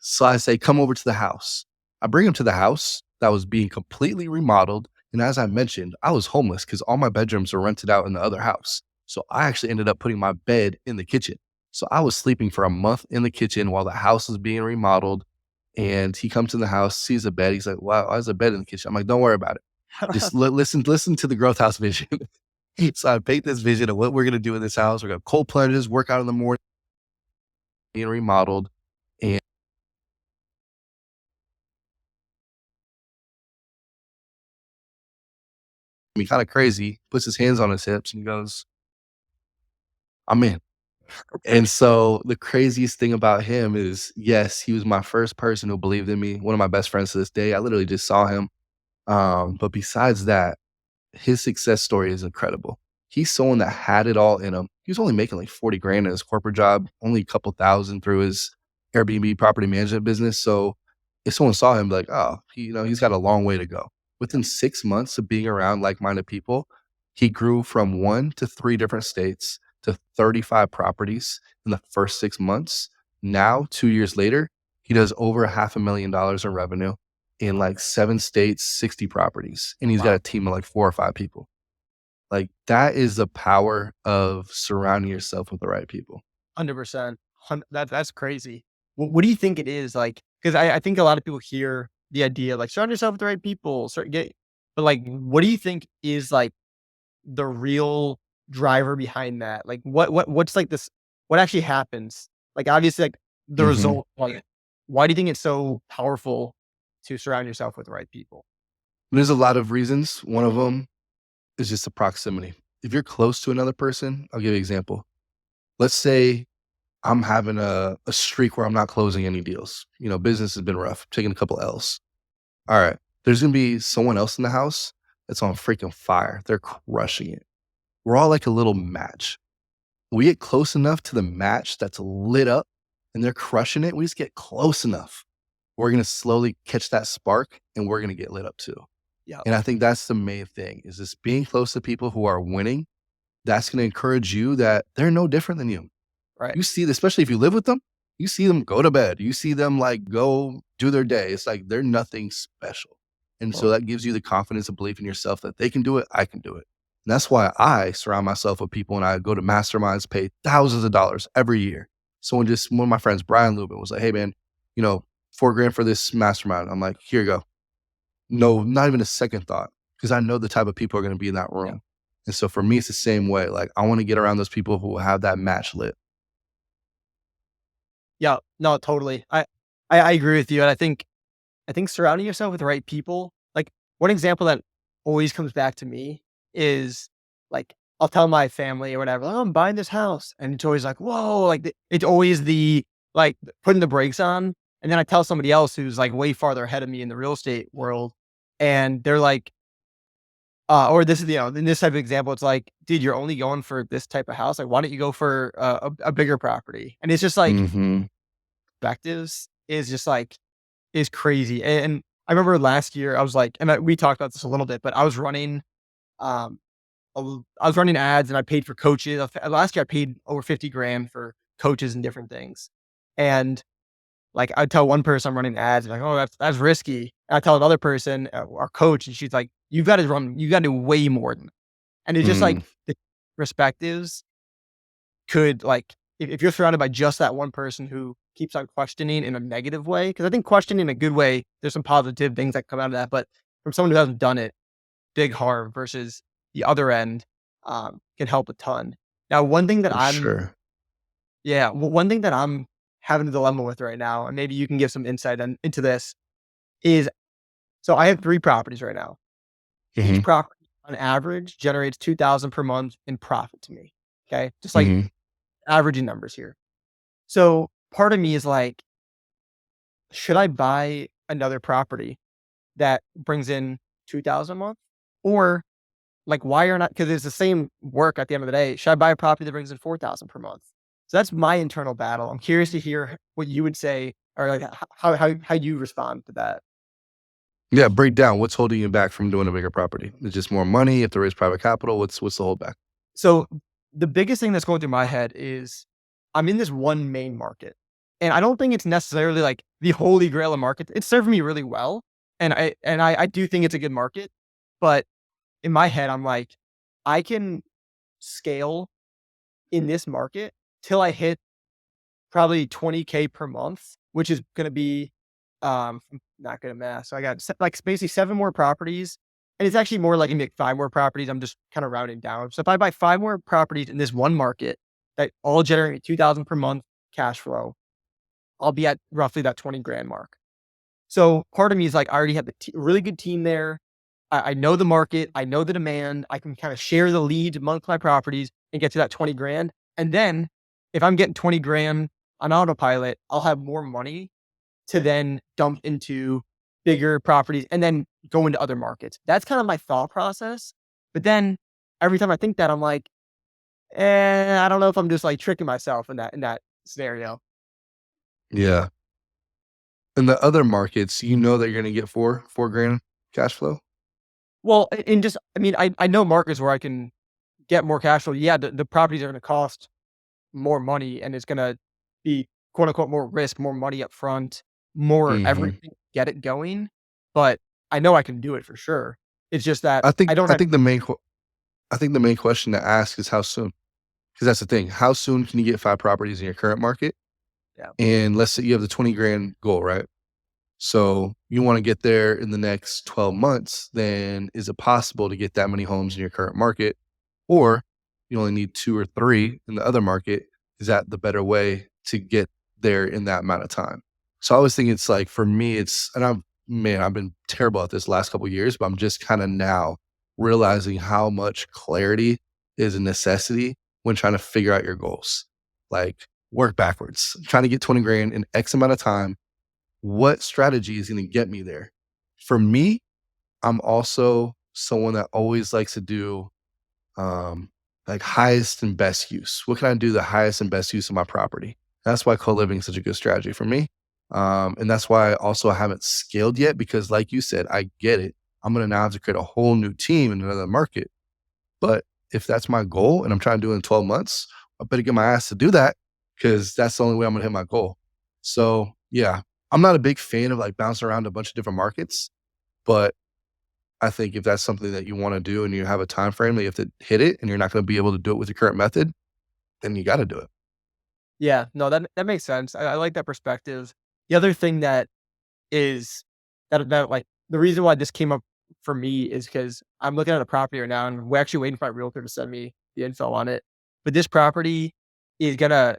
So I say, "Come over to the house." I bring him to the house that was being completely remodeled. And as I mentioned, I was homeless because all my bedrooms were rented out in the other house. So I actually ended up putting my bed in the kitchen. So I was sleeping for a month in the kitchen while the house was being remodeled. And he comes in the house, sees a bed. He's like, "Wow, why is a bed in the kitchen?" I'm like, "Don't worry about it. Just listen to the growth house vision." So I paint this vision of what we're gonna do in this house. We're gonna cold plunges, work out in the morning, being remodeled. And I mean, kind of crazy, puts his hands on his hips and he goes, "I'm in." And so the craziest thing about him is, yes, he was my first person who believed in me. One of my best friends to this day. I literally just saw him. But besides that, his success story is incredible. He's someone that had it all in him. He was only making like 40 grand in his corporate job, only a couple thousand through his Airbnb property management business. So if someone saw him like, oh, he's got a long way to go. Within 6 months of being around like-minded people, he grew from 1 to 3 different states to 35 properties in the first 6 months. Now, 2 years later, he does over $500,000 in revenue in like 7 states, 60 properties. And he's got
Wow.
a team of like 4 or 5 people. Like, that is the power of surrounding yourself with the right people.
100%. That's crazy. What do you think it is like? Because I think a lot of people hear the idea like surround yourself with the right people, but like, what do you think is like the real driver behind that? Like, what's like this? What actually happens? Like, obviously, like the
Mhm.
result. Like, why do you think it's so powerful to surround yourself with the right people?
There's a lot of reasons. One of them is just the proximity. If you're close to another person, I'll give you an example. Let's say I'm having a streak where I'm not closing any deals. Business has been rough, taking a couple L's. All right. There's gonna be someone else in the house that's on freaking fire. They're crushing it. We're all like a little match. We get close enough to the match that's lit up and they're crushing it. We just get close enough. We're gonna slowly catch that spark and we're gonna get lit up too.
Yeah.
And I think that's the main thing is just being close to people who are winning that's going to encourage you that they're no different than you.
Right.
You see, especially if you live with them, you see them go to bed. You see them like go do their day. It's like they're nothing special. And so
Totally.
that gives you the confidence and belief in yourself that they can do it, I can do it. And that's why I surround myself with people and I go to masterminds, pay thousands of dollars every year. One of my friends, Brian Lubin, was like, hey man, 4 grand for this mastermind. I'm like, here you go. No, not even a second thought, because I know the type of people are going to be in that
Yeah.
room. And so for me, it's the same way. Like I want to get around those people who will have that match lit.
Yeah. No, totally. I agree with you. And I think surrounding yourself with the right people, like one example that always comes back to me is like I'll tell my family or whatever, oh, I'm buying this house. And it's always like, whoa, like it's always the like putting the brakes on. And then I tell somebody else who's like way farther ahead of me in the real estate world. And they're like, or this is, in this type of example, it's like, dude, you're only going for this type of house. Like, why don't you go for a bigger property? And it's just like
Mhm.
perspectives is just like, is crazy. And I remember last year I was like, we talked about this a little bit, but I was running, um, I was running ads and I paid for coaches. Last year I paid over 50 grand for coaches and different things. And like I'd tell one person I'm running ads, like, oh, that's risky. And I tell another person, our coach, and she's like, you got to do way more than that. And it's just
Mm.
like the perspectives could like if you're surrounded by just that one person who keeps on questioning in a negative way, because I think questioning in a good way, there's some positive things that come out of that. But from someone who hasn't done it, big harm versus the other end can help a ton. Now, one thing that
For
I'm
sure.
yeah, one thing that I'm having a dilemma with right now, and maybe you can give some insight into this, is so I have 3 properties right now. Each
Mhm.
property on average generates 2,000 per month in profit to me. Okay. Just like
Mhm.
averaging numbers here. So part of me is like, should I buy another property that brings in 2,000 a month? Or like, why are not, because it's the same work at the end of the day. Should I buy a property that brings in 4,000 per month? So that's my internal battle. I'm curious to hear what you would say or like how you respond to that.
Yeah, break down what's holding you back from doing a bigger property. It's just more money, if there is private capital, what's the holdback?
So the biggest thing that's going through my head is I'm in this one main market. And I don't think it's necessarily like the holy grail of market. It's served me really well. And I do think it's a good market. But in my head, I'm like, I can scale in this market till I hit probably 20K per month, which is gonna be, I'm not good at math. So I got like basically 7 more properties, and it's actually more like maybe like 5 more properties. I'm just kind of rounding down. So if I buy 5 more properties in this one market that all generate 2,000 per month cash flow, I'll be at roughly that 20 grand mark. So part of me is like, I already have really good team there. I know the market, I know the demand. I can kind of share the lead amongst my properties and get to that 20 grand. And then if I'm getting 20 grand on autopilot, I'll have more money to then dump into bigger properties and then go into other markets. That's kind of my thought process. But then every time I think that, I'm like, I don't know if I'm just like tricking myself in that scenario.
Yeah. In the other markets, you know that you're gonna get 4 grand cash flow?
Well, and just I mean, I know markets where I can get more cash flow. Yeah, the properties are going to cost more money and it's going to be quote unquote more risk, more money up front, more
Mhm.
everything to get it going. But I know I can do it for sure. It's just that
I think
I don't
I
have,
think the main q I think the main question to ask is how soon? Because that's the thing. How soon can you get 5 properties in your current market?
yeah,
And let's say you have the 20 grand goal, right? So you want to get there in the next 12 months, then is it possible to get that many homes in your current market? Or you only need 2 or 3 in the other market. Is that the better way to get there in that amount of time? So I always think it's like for me, I've been terrible at this last couple of years, but I'm just kind of now realizing how much clarity is a necessity when trying to figure out your goals. Like work backwards, trying to get 20 grand in X amount of time. What strategy is going to get me there? For me, I'm also someone that always likes to do um, like highest and best use. What can I do the highest and best use of my property? That's why co-living is such a good strategy for me. And that's why also I haven't scaled yet because like you said, I get it. I'm going to now have to create a whole new team in another market. But if that's my goal and I'm trying to do it in 12 months, I better get my ass to do that because that's the only way I'm gonna hit my goal. So yeah, I'm not a big fan of like bouncing around a bunch of different markets, but I think if that's something that you want to do and you have a time frame that you have to hit it and you're not going to be able to do it with your current method, then you got to do it.
Yeah, no, that makes sense. I like that perspective. The other thing that is that like the reason why this came up for me is because I'm looking at a property right now, and we're actually waiting for my realtor to send me the info on it. But this property is gonna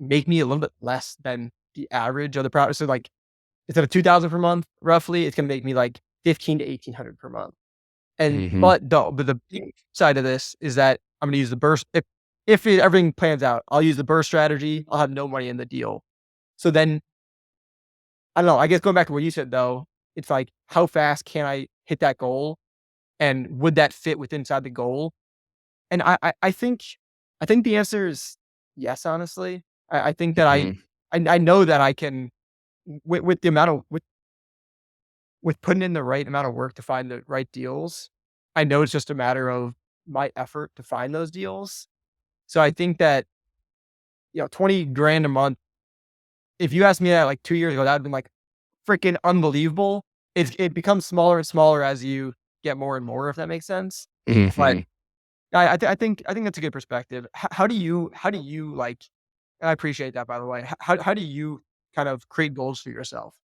make me a little bit less than the average of the property. So like instead of 2,000 per month, roughly, it's gonna make me like 15 to 1,800 per month. And
Hmm.
but the big side of this is that I'm gonna use the burst if everything plans out, I'll use the burst strategy. I'll have no money in the deal. So then I don't know. I guess going back to what you said though, it's like how fast can I hit that goal, and would that fit with inside the goal? And I think the answer is yes. Honestly, I think that
Hmm.
I know that I can with the amount of with putting in the right amount of work to find the right deals. I know it's just a matter of my effort to find those deals. So I think that 20 grand a month. If you asked me that like 2 years ago, that would have been like freaking unbelievable. It becomes smaller and smaller as you get more and more, if that makes sense. But
Hmm.
I think that's a good perspective. How do you like? And I appreciate that, by the way. How do you kind of create goals for yourself?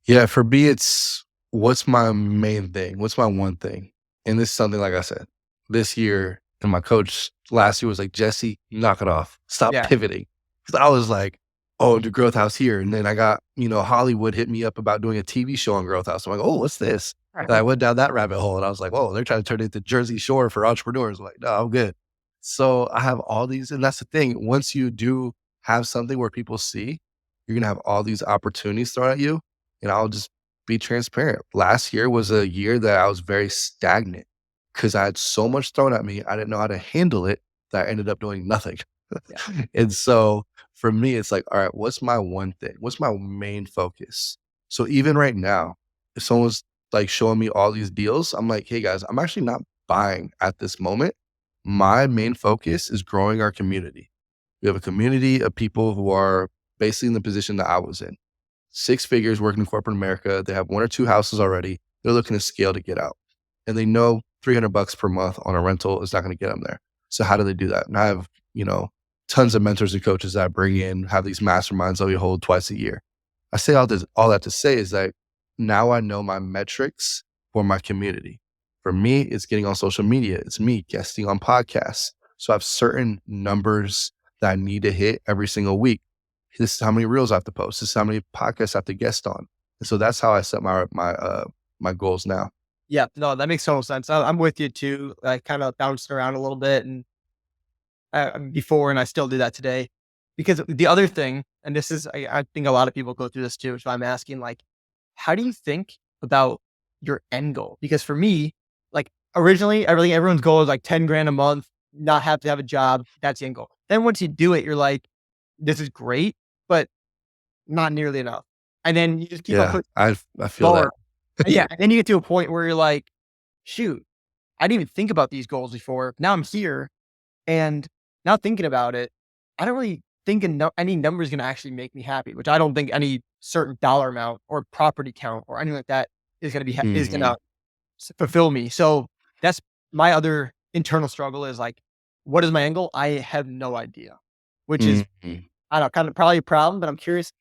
Yeah, for me, it's what's my main thing? What's my one thing? And this is something, like I said, this year, and my coach last year was like, Jesse, knock it off. Stop
Yeah.
pivoting. Cause I was like, oh, do Growth House here. And then I got, Hollywood hit me up about doing a TV show on Growth House. I'm like, oh, what's this? And I went down that rabbit hole and I was like, oh, they're trying to turn it into Jersey Shore for entrepreneurs. I'm like, no, I'm good. So I have all these, and that's the thing. Once you do have something where people see, you're gonna have all these opportunities thrown at you. And I'll just be transparent. Last year was a year that I was very stagnant because I had so much thrown at me. I didn't know how to handle it that I ended up doing nothing.
Yeah.
And so for me, it's like, all right, what's my one thing? What's my main focus? So even right now, if someone's like showing me all these deals, I'm like, hey guys, I'm actually not buying at this moment. My main focus is growing our community. We have a community of people who are basically in the position that I was in, 6 figures working in corporate America. They have 1 or 2 houses already. They're looking to scale to get out. And they know $300 per month on a rental is not going to get them there. So how do they do that? And I have, tons of mentors and coaches that I bring in, have these masterminds that we hold twice a year. I say all that to say is that now I know my metrics for my community. For me, it's getting on social media. It's me guesting on podcasts. So I have certain numbers that I need to hit every single week. This is how many reels I have to post. This is how many podcasts I have to guest on. And so that's how I set my goals now.
Yeah, no, that makes total sense. I'm with you too. I kind of bounced around a little bit and before, and I still do that today. Because the other thing, and this is, I think a lot of people go through this too. So I'm asking, like, how do you think about your end goal? Because for me, like originally, everyone's goal is like 10 grand a month, not have to have a job. That's the end goal. Then once you do it, you're like, this is great, but not nearly enough. And then you just keep on
Yeah,
pushing
I feel that.
lower. Yeah. And then you get to a point where you're like, shoot, I didn't even think about these goals before. Now I'm here. And now thinking about it, I don't really think any number is going to actually make me happy, which I don't think any certain dollar amount or property count or anything like that is going to is going
Hmm.
to fulfill me. So that's my other internal struggle is like, what is my angle? I have no idea, which is,
Hmm.
I don't know, kind of probably a problem, but I'm curious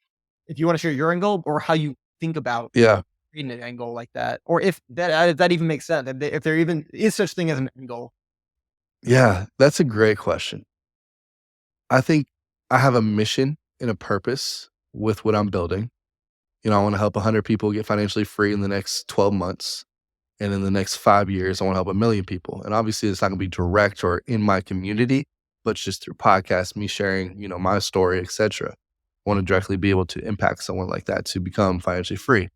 if you want to share your angle or how you think about
Yeah.
creating an angle like that, or if that even makes sense, if there even is such thing as an angle.
Yeah. That's a great question. I think I have a mission and a purpose with what I'm building. I want to help 100 people get financially free in the next 12 months. And in the next 5 years, I want to help 1 million people. And obviously, it's not going to be direct or in my community, but just through podcasts, me sharing, my story, etc. I want to directly be able to impact someone like that to become financially free.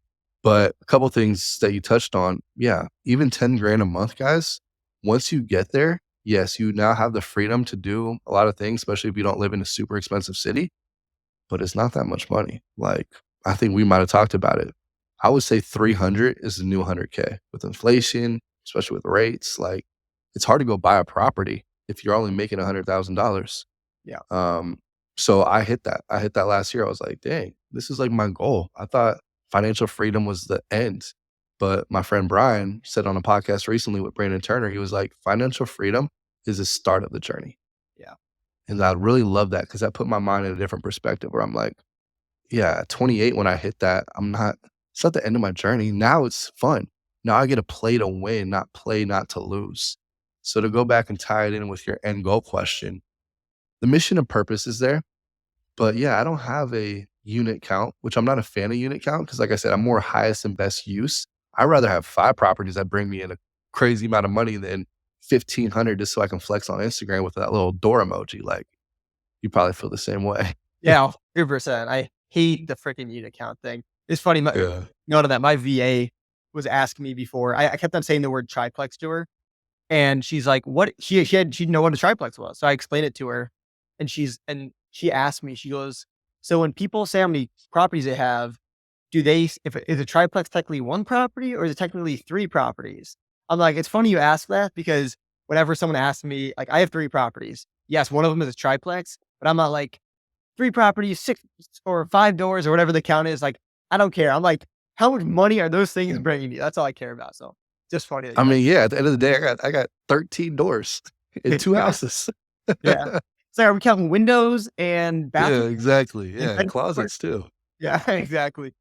But a couple things that you touched on, yeah, even 10 grand a month, guys, once you get there, yes, you now have the freedom to do a lot of things, especially if you don't live in a super expensive city, but it's not that much money. Like, I think we might have talked about it. I would say 300 is the new 100K with inflation, especially with rates. Like, it's hard to go buy a property if you're only making $100,000.
Yeah.
Um, so I hit that. I hit that last year. I was like, dang, this is like my goal. I thought financial freedom was the end. But my friend Brian said on a podcast recently with Brandon Turner, he was like, financial freedom is the start of the journey.
Yeah.
And I really love that because that put my mind in a different perspective where I'm like, yeah, at 28, when I hit that, it's not the end of my journey. Now it's fun. Now I get to play to win, not play not to lose. So to go back and tie it in with your end goal question, the mission and purpose is there. But yeah, I don't have a unit count, which I'm not a fan of unit count because, like I said, I'm more highest and best use. I'd rather have 5 properties that bring me in a crazy amount of money than 1,500 just so I can flex on Instagram with that little door emoji. Like, you probably feel the same way.
Yeah, 100%. I hate the freaking unit count thing. It's funny,
Yeah.
none of that. My VA was asking me before. I kept on saying the word triplex to her, and she's like, "What?" She didn't know what a triplex was, so I explained it to her, and she asked me. She goes, "So when people say how many properties they have, do they if is a triplex technically one property or is it technically 3 properties?" I'm like, "It's funny you ask that because whenever someone asks me, like, I have 3 properties. Yes, one of them is a triplex, but I'm not like 3 properties, 6 or 5 doors or whatever the count is. Like, I don't care. I'm like, how much money are those things bringing me? That's all I care about. So just funny that
I
you
mean, yeah, at the end of the day, I got 13 doors in 2
mentioned.
houses.
Yeah. So are we counting windows and
Yeah,
bathrooms
exactly.
and
Yeah, and
bedrooms?
closets too.
Yeah, exactly.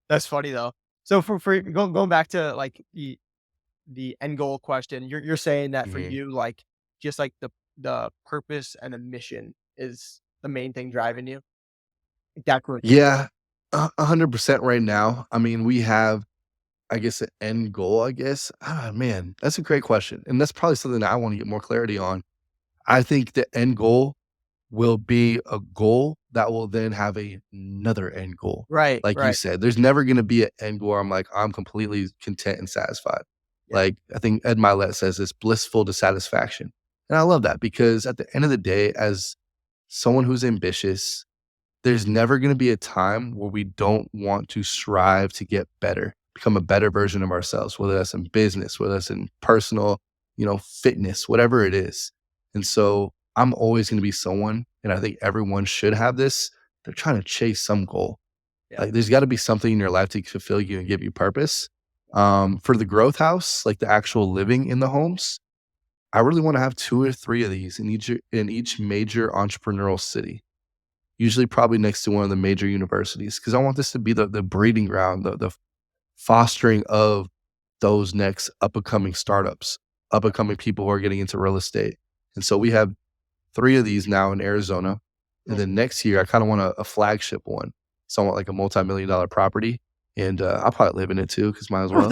That's funny though. So for going back to like the end goal question, you're saying that for
Mhm.
you, like just like the purpose and the mission is the main thing driving you. Like that correct?
Yeah, 100% right now. I mean, we have, I guess, an end goal, I guess. Ah, man, that's a great question, and that's probably something that I wanna get more clarity on. I think the end goal will be a goal that will then have another end goal.
Right,
Like you
right.
said, there's never gonna be an end goal where I'm like, I'm completely content and satisfied.
Yeah.
Like, I think Ed Milet says it's blissful dissatisfaction. And I love that because at the end of the day, as someone who's ambitious, there's never gonna be a time where we don't want to strive to get better, become a better version of ourselves, whether that's in business, whether that's in personal, fitness, whatever it is. And so I'm always gonna be someone, and I think everyone should have this, they're trying to chase some goal.
Yeah.
Like there's gotta be something in your life to fulfill you and give you purpose. For the growth house, like the actual living in the homes, I really wanna have 2 or 3 of these in each major entrepreneurial city, usually probably next to one of the major universities, because I want this to be the breeding ground, the fostering of those next up and coming startups, up and coming people who are getting into real estate. And so we have 3 of these now in Arizona. And
Cool.
then next year, I kind of want a flagship one. So I want like a multi-million dollar property. And I'll probably live in it too, because might as well.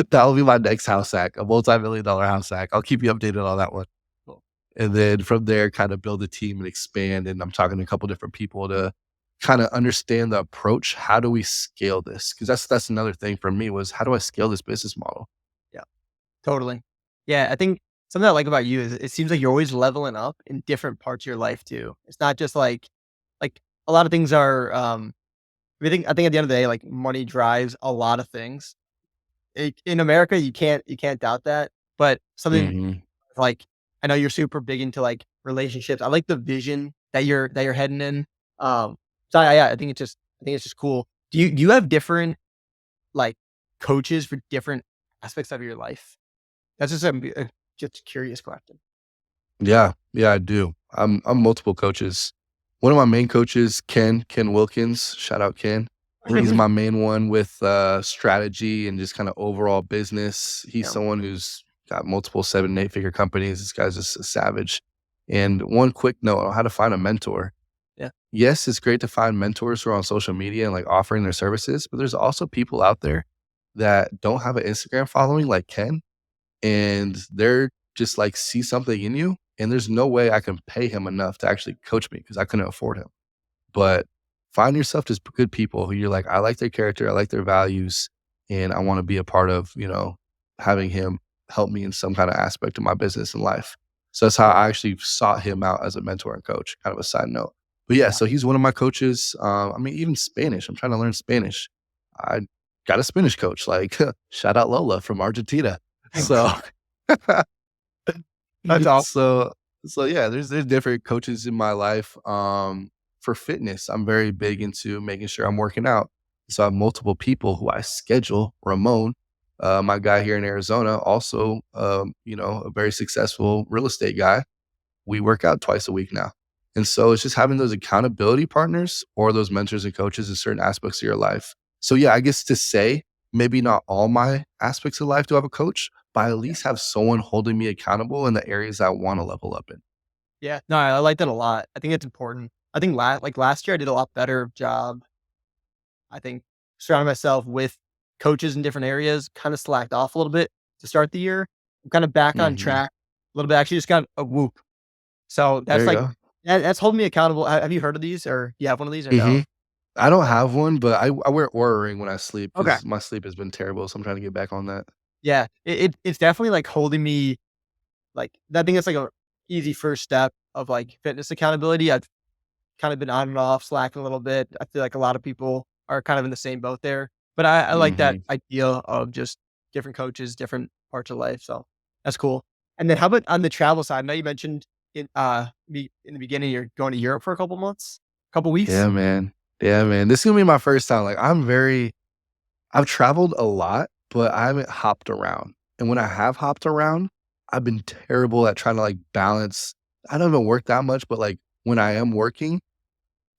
That'll be my next house hack, a multi-million dollar house hack. I'll keep you updated on that one.
Cool.
And then from there, kind of build a team and expand. And I'm talking to a couple different people to kind of understand the approach. How do we scale this? Because that's another thing for me was how do I scale this business model?
Yeah. Totally. Yeah, I think something I like about you is it seems like you're always leveling up in different parts of your life too. It's not just like a lot of things are I think at the end of the day, like money drives a lot of things. In America, you can't doubt that. But something
Hmm.
like I know you're super big into like relationships. I like the vision that you're heading in. So yeah, I think it's just cool. Do you have different like coaches for different aspects of your life? That's just a curious question.
Yeah, yeah, I do. I'm multiple coaches. One of my main coaches, Ken Wilkins, shout out Ken. He's my main one with strategy and just kind of overall business. He's
Yeah,
someone who's got multiple 7 and 8 figure companies. This guy's just a savage. And one quick note on how to find a mentor.
yeah,
Yes, it's great to find mentors who are on social media and like offering their services, but there's also people out there that don't have an Instagram following like Ken, and they're just like see something in you, and there's no way I can pay him enough to actually coach me because I couldn't afford him. But find yourself just good people who you're like, I like their character, I like their values, and I want to be a part of, having him help me in some kind of aspect of my business and life. So that's how I actually sought him out as a mentor and coach, kind of a side note. But yeah,
yeah.
so he's one of my coaches. I mean, even Spanish. I'm trying to learn Spanish. I got a Spanish coach, like shout out Lola from Argentina. So
That's all.
So so yeah, there's different coaches in my life. For fitness, I'm very big into making sure I'm working out. So I have multiple people who I schedule. Ramon, my guy here in Arizona, also a very successful real estate guy. We work out twice a week now. And so it's just having those accountability partners or those mentors and coaches in certain aspects of your life. So yeah, I guess to say maybe not all my aspects of life do I have a coach, but I at
Yeah.
least have someone holding me accountable in the areas I want to level up in.
Yeah. No, I like that a lot. I think it's important. I think last year I did a lot better job. I think surrounding myself with coaches in different areas, kind of slacked off a little bit to start the year. I'm kind of back on
Mhm.
track a little bit. Actually just got a Whoop. So
There
that's
you
like
go.
that's holding me accountable. Have you heard of these or you have one of these or no?
Mhm. I don't have one, but I wear Aura Ring when I sleep
Okay.
because my sleep has been terrible, so I'm trying to get back on that.
Yeah. It's definitely like holding me like I think it's like a easy first step of like fitness accountability. I've kind of been on and off, slacking a little bit. I feel like a lot of people are kind of in the same boat there. But I like that
Mhm.
idea of just different coaches, different parts of life. So that's cool. And then how about on the travel side? I know you mentioned in the beginning you're going to Europe for a couple months, couple weeks.
Yeah, man. Yeah, man. This is gonna be my first time. Like I've traveled a lot, but I haven't hopped around. And when I have hopped around, I've been terrible at trying to like balance. I don't even work that much, but like when I am working,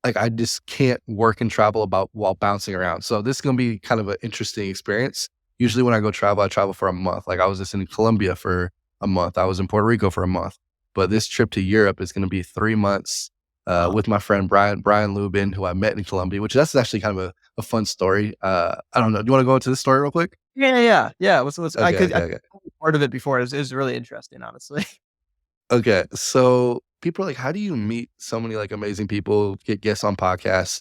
like I just can't work and travel about while bouncing around. So this is gonna be kind of an interesting experience. Usually when I go travel, I travel for a month. Like I was just in Colombia for a month. I was in Puerto Rico for a month. But this trip to Europe is gonna be 3 months
Wow.
with my friend Brian Lubin, who I met in Colombia, which that's actually kind of a fun story. I don't know. Do you want to go into this story real quick?
Yeah. Let's
Okay,
I
okay, okay.
part of it before. It was really interesting, honestly.
Okay. So people are like, how do you meet so many like amazing people, get guests on podcasts?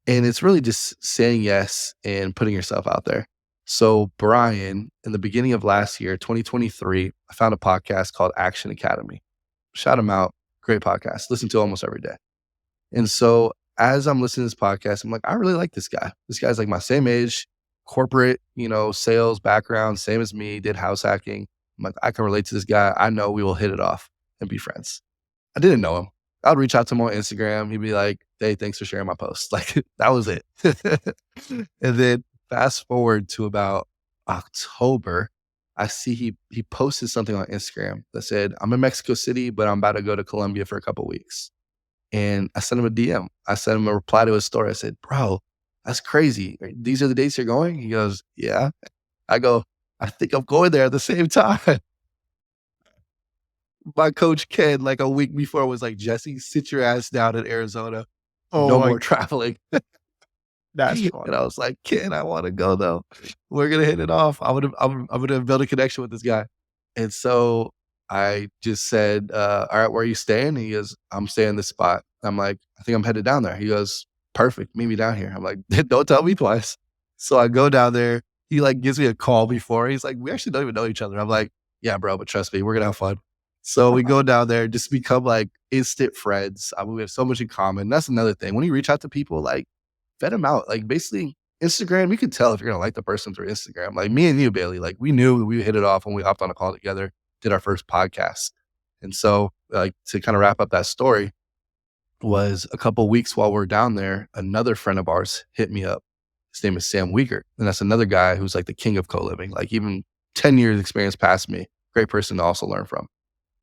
And it's really just saying yes and putting yourself out there. So, Brian, in the beginning of last year, 2023, I found a podcast called Action Academy. Shout him out. Great podcast. Listen to almost every day. And so, as I'm listening to this podcast, I'm like, I really like this guy. This guy's like my same age, corporate, sales background, same as me, did house hacking. I'm like, I can relate to this guy. I know we will hit it off and be friends. I didn't know him. I'd reach out to him on Instagram. He'd be like, "Hey, thanks for sharing my post." Like that was it. And then fast forward to about October, I see he posted something on Instagram that said, "I'm in Mexico City, but I'm about to go to Colombia for a couple weeks." And I sent him a DM. I sent him a reply to his story. I said, "Bro, that's crazy. These are the dates you're going?" He goes, "Yeah." I go, "I think I'm going there at the same time." My coach Ken, like a week before, was like, "Jesse, sit your ass down in Arizona.
Oh
No
my,
more traveling."
that's
And
fun.
I was like, "Ken, I want to go though. We're gonna hit it off. I'm gonna build a connection with this guy." And so I just said, "All right, where are you staying?" He goes, "I'm staying this spot." I'm like, "I think I'm headed down there." He goes, "Perfect. Meet me down here." I'm like, "Don't tell me twice." So I go down there. He like gives me a call before. He's like, "We actually don't even know each other." I'm like, "Yeah, bro, but trust me, we're gonna have fun." So we go down there, just become like instant friends. I mean, we have so much in common. That's another thing. When you reach out to people, like vet them out. Like basically, Instagram, you can tell if you're gonna like the person through Instagram. Like me and you, Bailey, like we knew we hit it off when we hopped on a call together, did our first podcast. And so, like to kind of wrap up that story, was a couple weeks while we're down there, another friend of ours hit me up. His name is Sam Wiegert, and that's another guy who's like the king of co-living, like even 10 years experience past me. Great person to also learn from.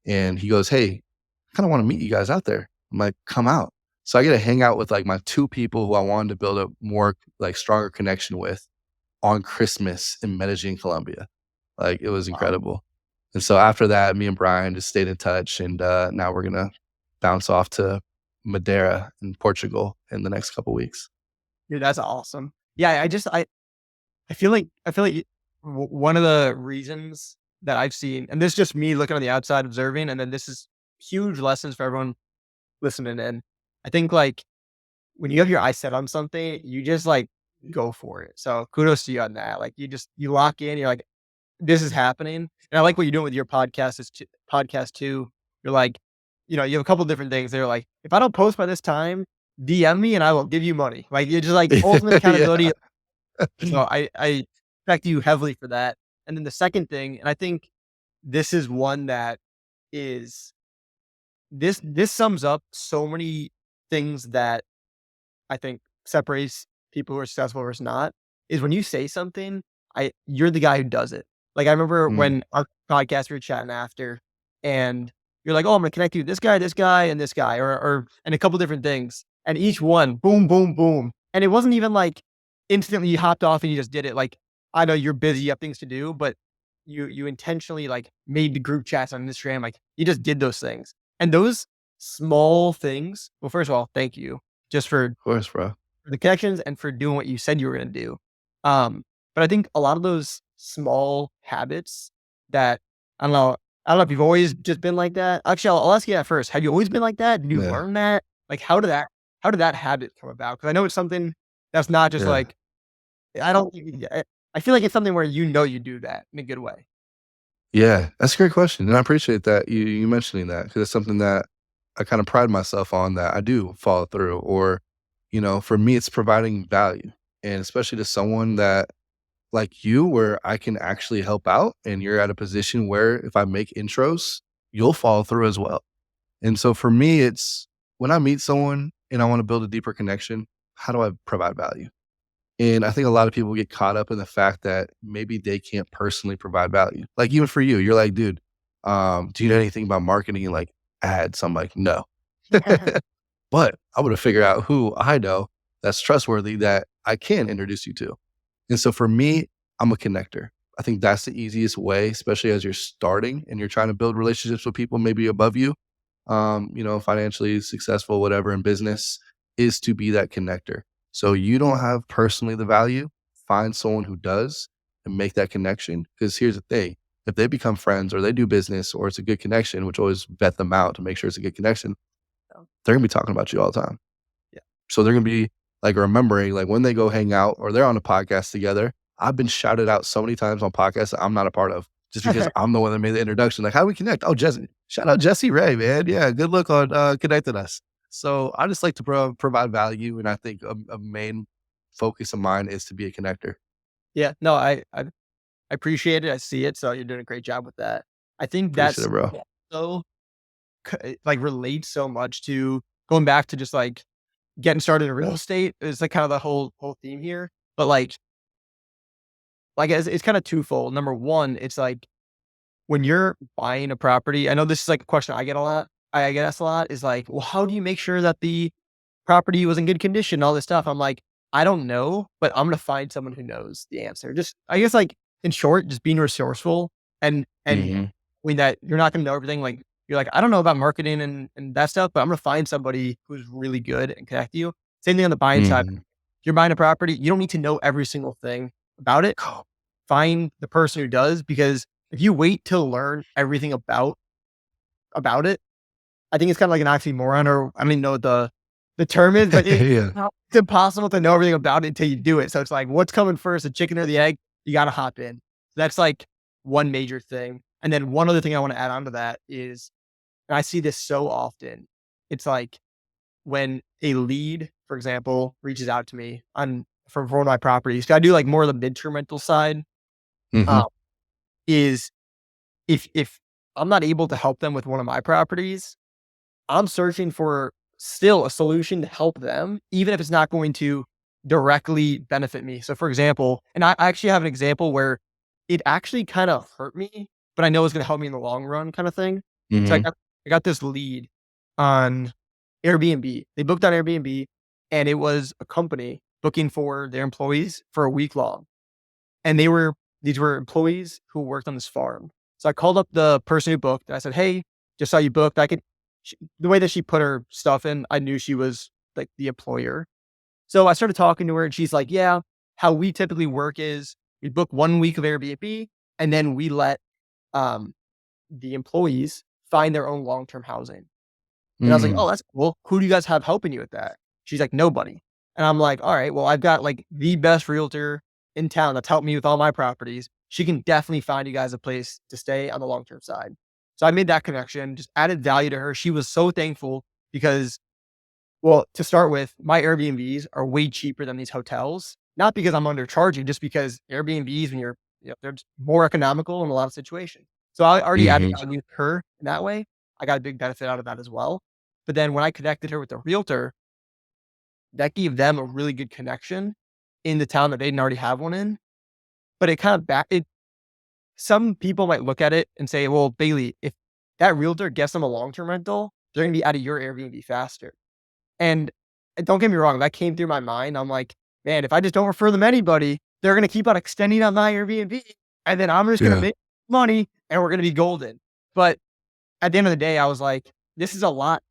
And he goes, "Hey, I kind of want to meet you guys out there." I'm like, "Come out." So I get to hang out with like my two people who I wanted to build a more like stronger connection with on Christmas in Medellin, Colombia. Like it was
Wow.
incredible. And so after that, me and Brian just stayed in touch, and now we're gonna bounce off to Madeira in Portugal in the next couple weeks.
Dude, that's awesome. Yeah, I feel like one of the reasons that I've seen, and this is just me looking on the outside observing, and then this is huge lessons for everyone listening in. I think like when you have your eyes set on something, you just like go for it. So kudos to you on that. Like you lock in, you're like, this is happening. And I like what you're doing with your podcast too. You're like, you have a couple different things. They're like, if I don't post by this time, DM me and I will give you money. Like you're just like ultimate
Yeah.
accountability. So I respect you heavily for that. And then the second thing, and I think this is one that is this sums up so many things that I think separates people who are successful versus not, is when you say something, you're the guy who does it. Like, I remember
Mm,
when our podcast, we were chatting after, and you're like, "Oh, I'm gonna connect you with this guy, and this guy," or and a couple different things, and each one, boom, boom, boom, and it wasn't even like instantly you hopped off and you just did it. Like, I know you're busy, you have things to do, but you intentionally like made the group chats on Instagram, like you just did those things, and those small things. Well, first of all, thank you just
of course, bro.
for the connections and for doing what you said you were gonna do. But I think a lot of those small habits that I don't know if you've always just been like that. Actually, I'll ask you that first. Have you always been like that? Did you
Yeah,
learn that? Like, how did that habit come about? Because I know it's something that's not just
yeah.
like I don't think I feel like it's something where you do that in a good way.
Yeah, that's a great question, and I appreciate that you mentioning that because it's something that I kinda pride myself on that I do follow through or, for me, it's providing value, and especially to someone that like you, where I can actually help out, and you're at a position where if I make intros, you'll follow through as well. And so for me, it's when I meet someone and I wanna build a deeper connection, how do I provide value? And I think a lot of people get caught up in the fact that maybe they can't personally provide value. Like even for you, you're like, dude, do you know anything about marketing and like ads? I'm like, no. But I'm gonna figure out who I know that's trustworthy that I can introduce you to. And so for me, I'm a connector. I think that's the easiest way, especially as you're starting and you're trying to build relationships with people maybe above you, financially successful, whatever in business, is to be that connector. So you don't have personally the value, find someone who does and make that connection. Because here's the thing, if they become friends or they do business or it's a good connection, which always vet them out to make sure it's a good connection,
So,
they're gonna be talking about you all the time.
yeah.
So they're gonna be like remembering, like when they go hang out or they're on a podcast together. I've been shouted out so many times on podcasts that I'm not a part of just because I'm the one that made the introduction. Like, how do we connect? Oh, Jesse, shout out Jesse Ray, man. Yeah, good look on connecting us. So I just like to provide value. And I think a main focus of mine is to be a connector.
Yeah, no, I appreciate it. I see it. So you're doing a great job with that. I think
Appreciate
that's
it, bro.
so like relates so much to going back to just like getting started in real estate is like kind of the whole theme here. But like it's kind of twofold. Number one, it's like when you're buying a property, I know this is like a question I get a lot. I get asked a lot is like, well, how do you make sure that the property was in good condition, all this stuff? I'm like, I don't know, but I'm gonna find someone who knows the answer. Just I guess like in short, just being resourceful and
Hmm.
when that you're not gonna know everything. Like you're like, I don't know about marketing and that stuff, but I'm gonna find somebody who's really good and connect you. Same thing on the buying side.
Hmm.
If you're buying a property, you don't need to know every single thing about it. Find the person who does, because if you wait to learn everything about it, I think it's kind of like an oxymoron, or I don't even know what the term is, but
Yeah.
it's impossible to know everything about it until you do it. So it's like, what's coming first, the chicken or the egg? You got to hop in. That's like one major thing. And then one other thing I want to add on to that is, and I see this so often, it's like when a lead, for example, reaches out to me on for one of my properties. 'Cause I do like more of the midterm rental side.
Hmm.
Um, is if I'm not able to help them with one of my properties, I'm searching for still a solution to help them, even if it's not going to directly benefit me. So, for example, and I actually have an example where it actually kind of hurt me, but I know it's going to help me in the long run, kind of thing. So
Hmm.
I got this lead on Airbnb. They booked on Airbnb, and it was a company booking for their employees for a week long, and these were employees who worked on this farm. So I called up the person who booked and I said, "Hey, just saw you booked." The way that she put her stuff in, I knew she was like the employer. So I started talking to her and she's like, "Yeah, how we typically work is we book 1 week of Airbnb and then we let um the employees find their own long-term housing." And I was like,
Mm.
"Oh, that's cool. Who do you guys have helping you with that?" She's like, "Nobody." And I'm like, "All right, well, I've got like the best realtor in town that's helped me with all my properties. She can definitely find you guys a place to stay on the long-term side." So I made that connection, just added value to her. She was so thankful because, well, to start with, my Airbnbs are way cheaper than these hotels. Not because I'm undercharging, just because Airbnbs, when they're just more economical in a lot of situations. So I already added
Mhm.
value with her in that way. I got a big benefit out of that as well. But then when I connected her with the realtor, that gave them a really good connection in the town that they didn't already have one in. But it kind of some people might look at it and say, well, Bailey, if that realtor gets them a long-term rental, they're going to be out of your Airbnb faster. And don't get me wrong, that came through my mind. I'm like, man, if I just don't refer them anybody, they're going to keep on extending on my Airbnb. And then I'm just going to
Yeah.
make money and we're going to be golden. But at the end of the day, I was like, this is a lot.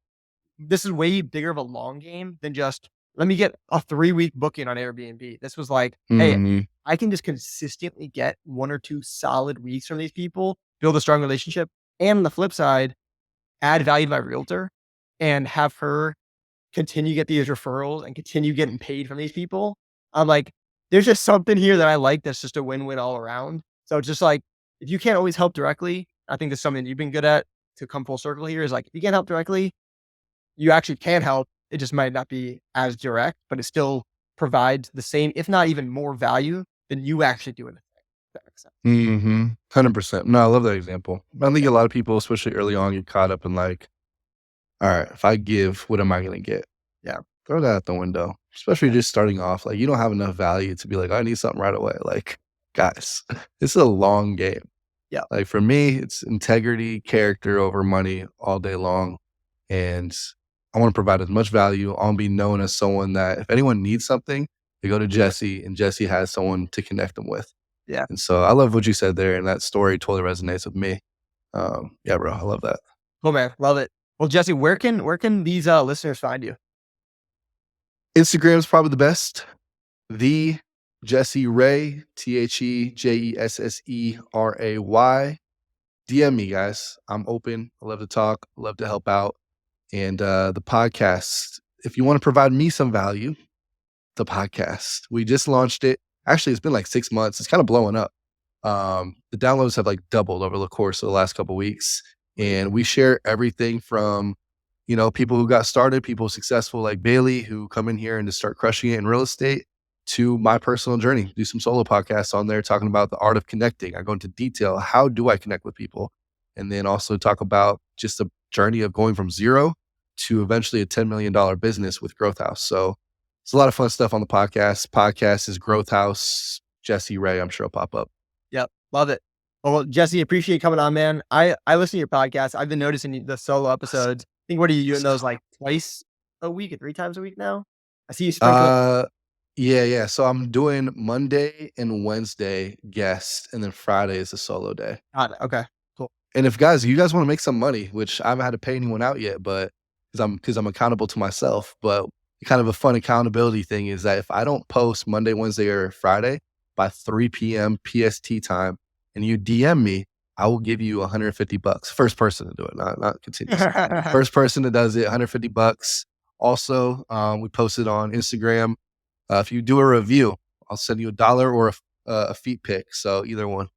This is way bigger of a long game than just let me get a 3-week booking on Airbnb. This was like, hey,
Mhm.
I can just consistently get 1 or 2 solid weeks from these people, build a strong relationship, and on the flip side, add value to my realtor and have her continue to get these referrals and continue getting paid from these people. I'm like, there's just something here that I like that's just a win-win all around. So it's just like, if you can't always help directly, I think that's something you've been good at to come full circle here is like, if you can't help directly, you actually can help. It just might not be as direct, but it still provides the same, if not even more value than you actually doing it. If that makes sense.
Mhm. 100%. No, I love that example. I think
Yeah.
a lot of people, especially early on, get caught up in like, all right, if I give, what am I gonna get?
Yeah.
Throw that out the window, especially just starting off. Like, you don't have enough value to be like, I need something right away. Like, guys, this is a long game.
Yeah.
Like for me, it's integrity, character over money all day long. And I want to provide as much value. I want to be known as someone that if anyone needs something, they go to Jesse and Jesse has someone to connect them with.
Yeah.
And so I love what you said there. And that story totally resonates with me. Yeah, bro, I love that.
Cool, man. Love it. Well, Jesse, where can these listeners find you?
Instagram is probably the best. The Jesse Ray, TheJessesseRay. DM me, guys. I'm open. I love to talk. I love to help out. And the podcast, if you want to provide me some value, the podcast, we just launched it. Actually, it's been like 6 months. It's kind of blowing up. The downloads have like doubled over the course of the last couple of weeks.
Great.
And we share everything from, people who got started, people successful like Bailey who come in here and just start crushing it in real estate to my personal journey. Do some solo podcasts on there talking about the art of connecting. I go into detail. How do I connect with people? And then also talk about just the journey of going from zero to eventually a $10 million business with Growth House. So it's a lot of fun stuff on the podcast. Podcast is Growth House, Jesse Ray. I'm sure it'll pop up.
Yep. Love it. Well, Jesse, appreciate you coming on, man. I listen to your podcast. I've been noticing the solo episodes. I think, what are you doing those like twice a week or 3 times a week now? I see you sprinkle.
Uh, yeah. So I'm doing Monday and Wednesday guest, and then Friday is a solo day.
Got it. Okay. Cool.
And if you guys want to make some money, which I haven't had to pay anyone out yet, but because I'm accountable to myself, but kind of a fun accountability thing is that if I don't post Monday, Wednesday, or Friday by 3 p.m. PST time, and you DM me, I will give you $150. First person to do it, not continuous. First person that does it, $150. Also, we posted on Instagram. If you do a review, I'll send you $1 or a feet pic. So either one.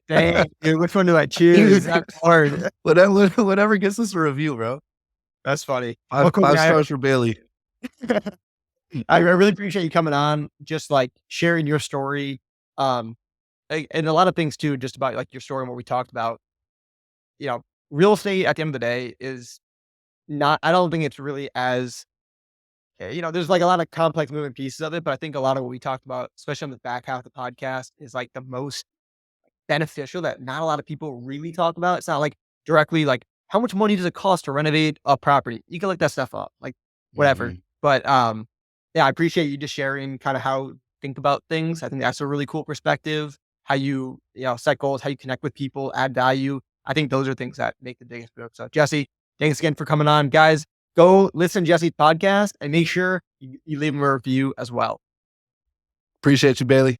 Dang, dude, which one do I choose? That's hard.
Whatever gets us a review, bro.
That's funny. Well,
Five
cool,
five
man.
stars for Bailey.
I really appreciate you coming on, just like sharing your story, um, and a lot of things too, just about like your story and what we talked about. You know, real estate at the end of the day is not. I don't think it's really as there's like a lot of complex moving pieces of it, but I think a lot of what we talked about, especially on the back half of the podcast, is like the most beneficial that not a lot of people really talk about. It's not like directly like how much money does it cost to renovate a property? You can look that stuff up, like whatever.
Mhm.
But yeah, I appreciate you just sharing kind of how you think about things. I think that's a really cool perspective. How you set goals, how you connect with people, add value. I think those are things that make the biggest growth. So Jesse, thanks again for coming on, guys. Go listen to Jesse's podcast and make sure you leave him a review as well.
Appreciate you, Bailey.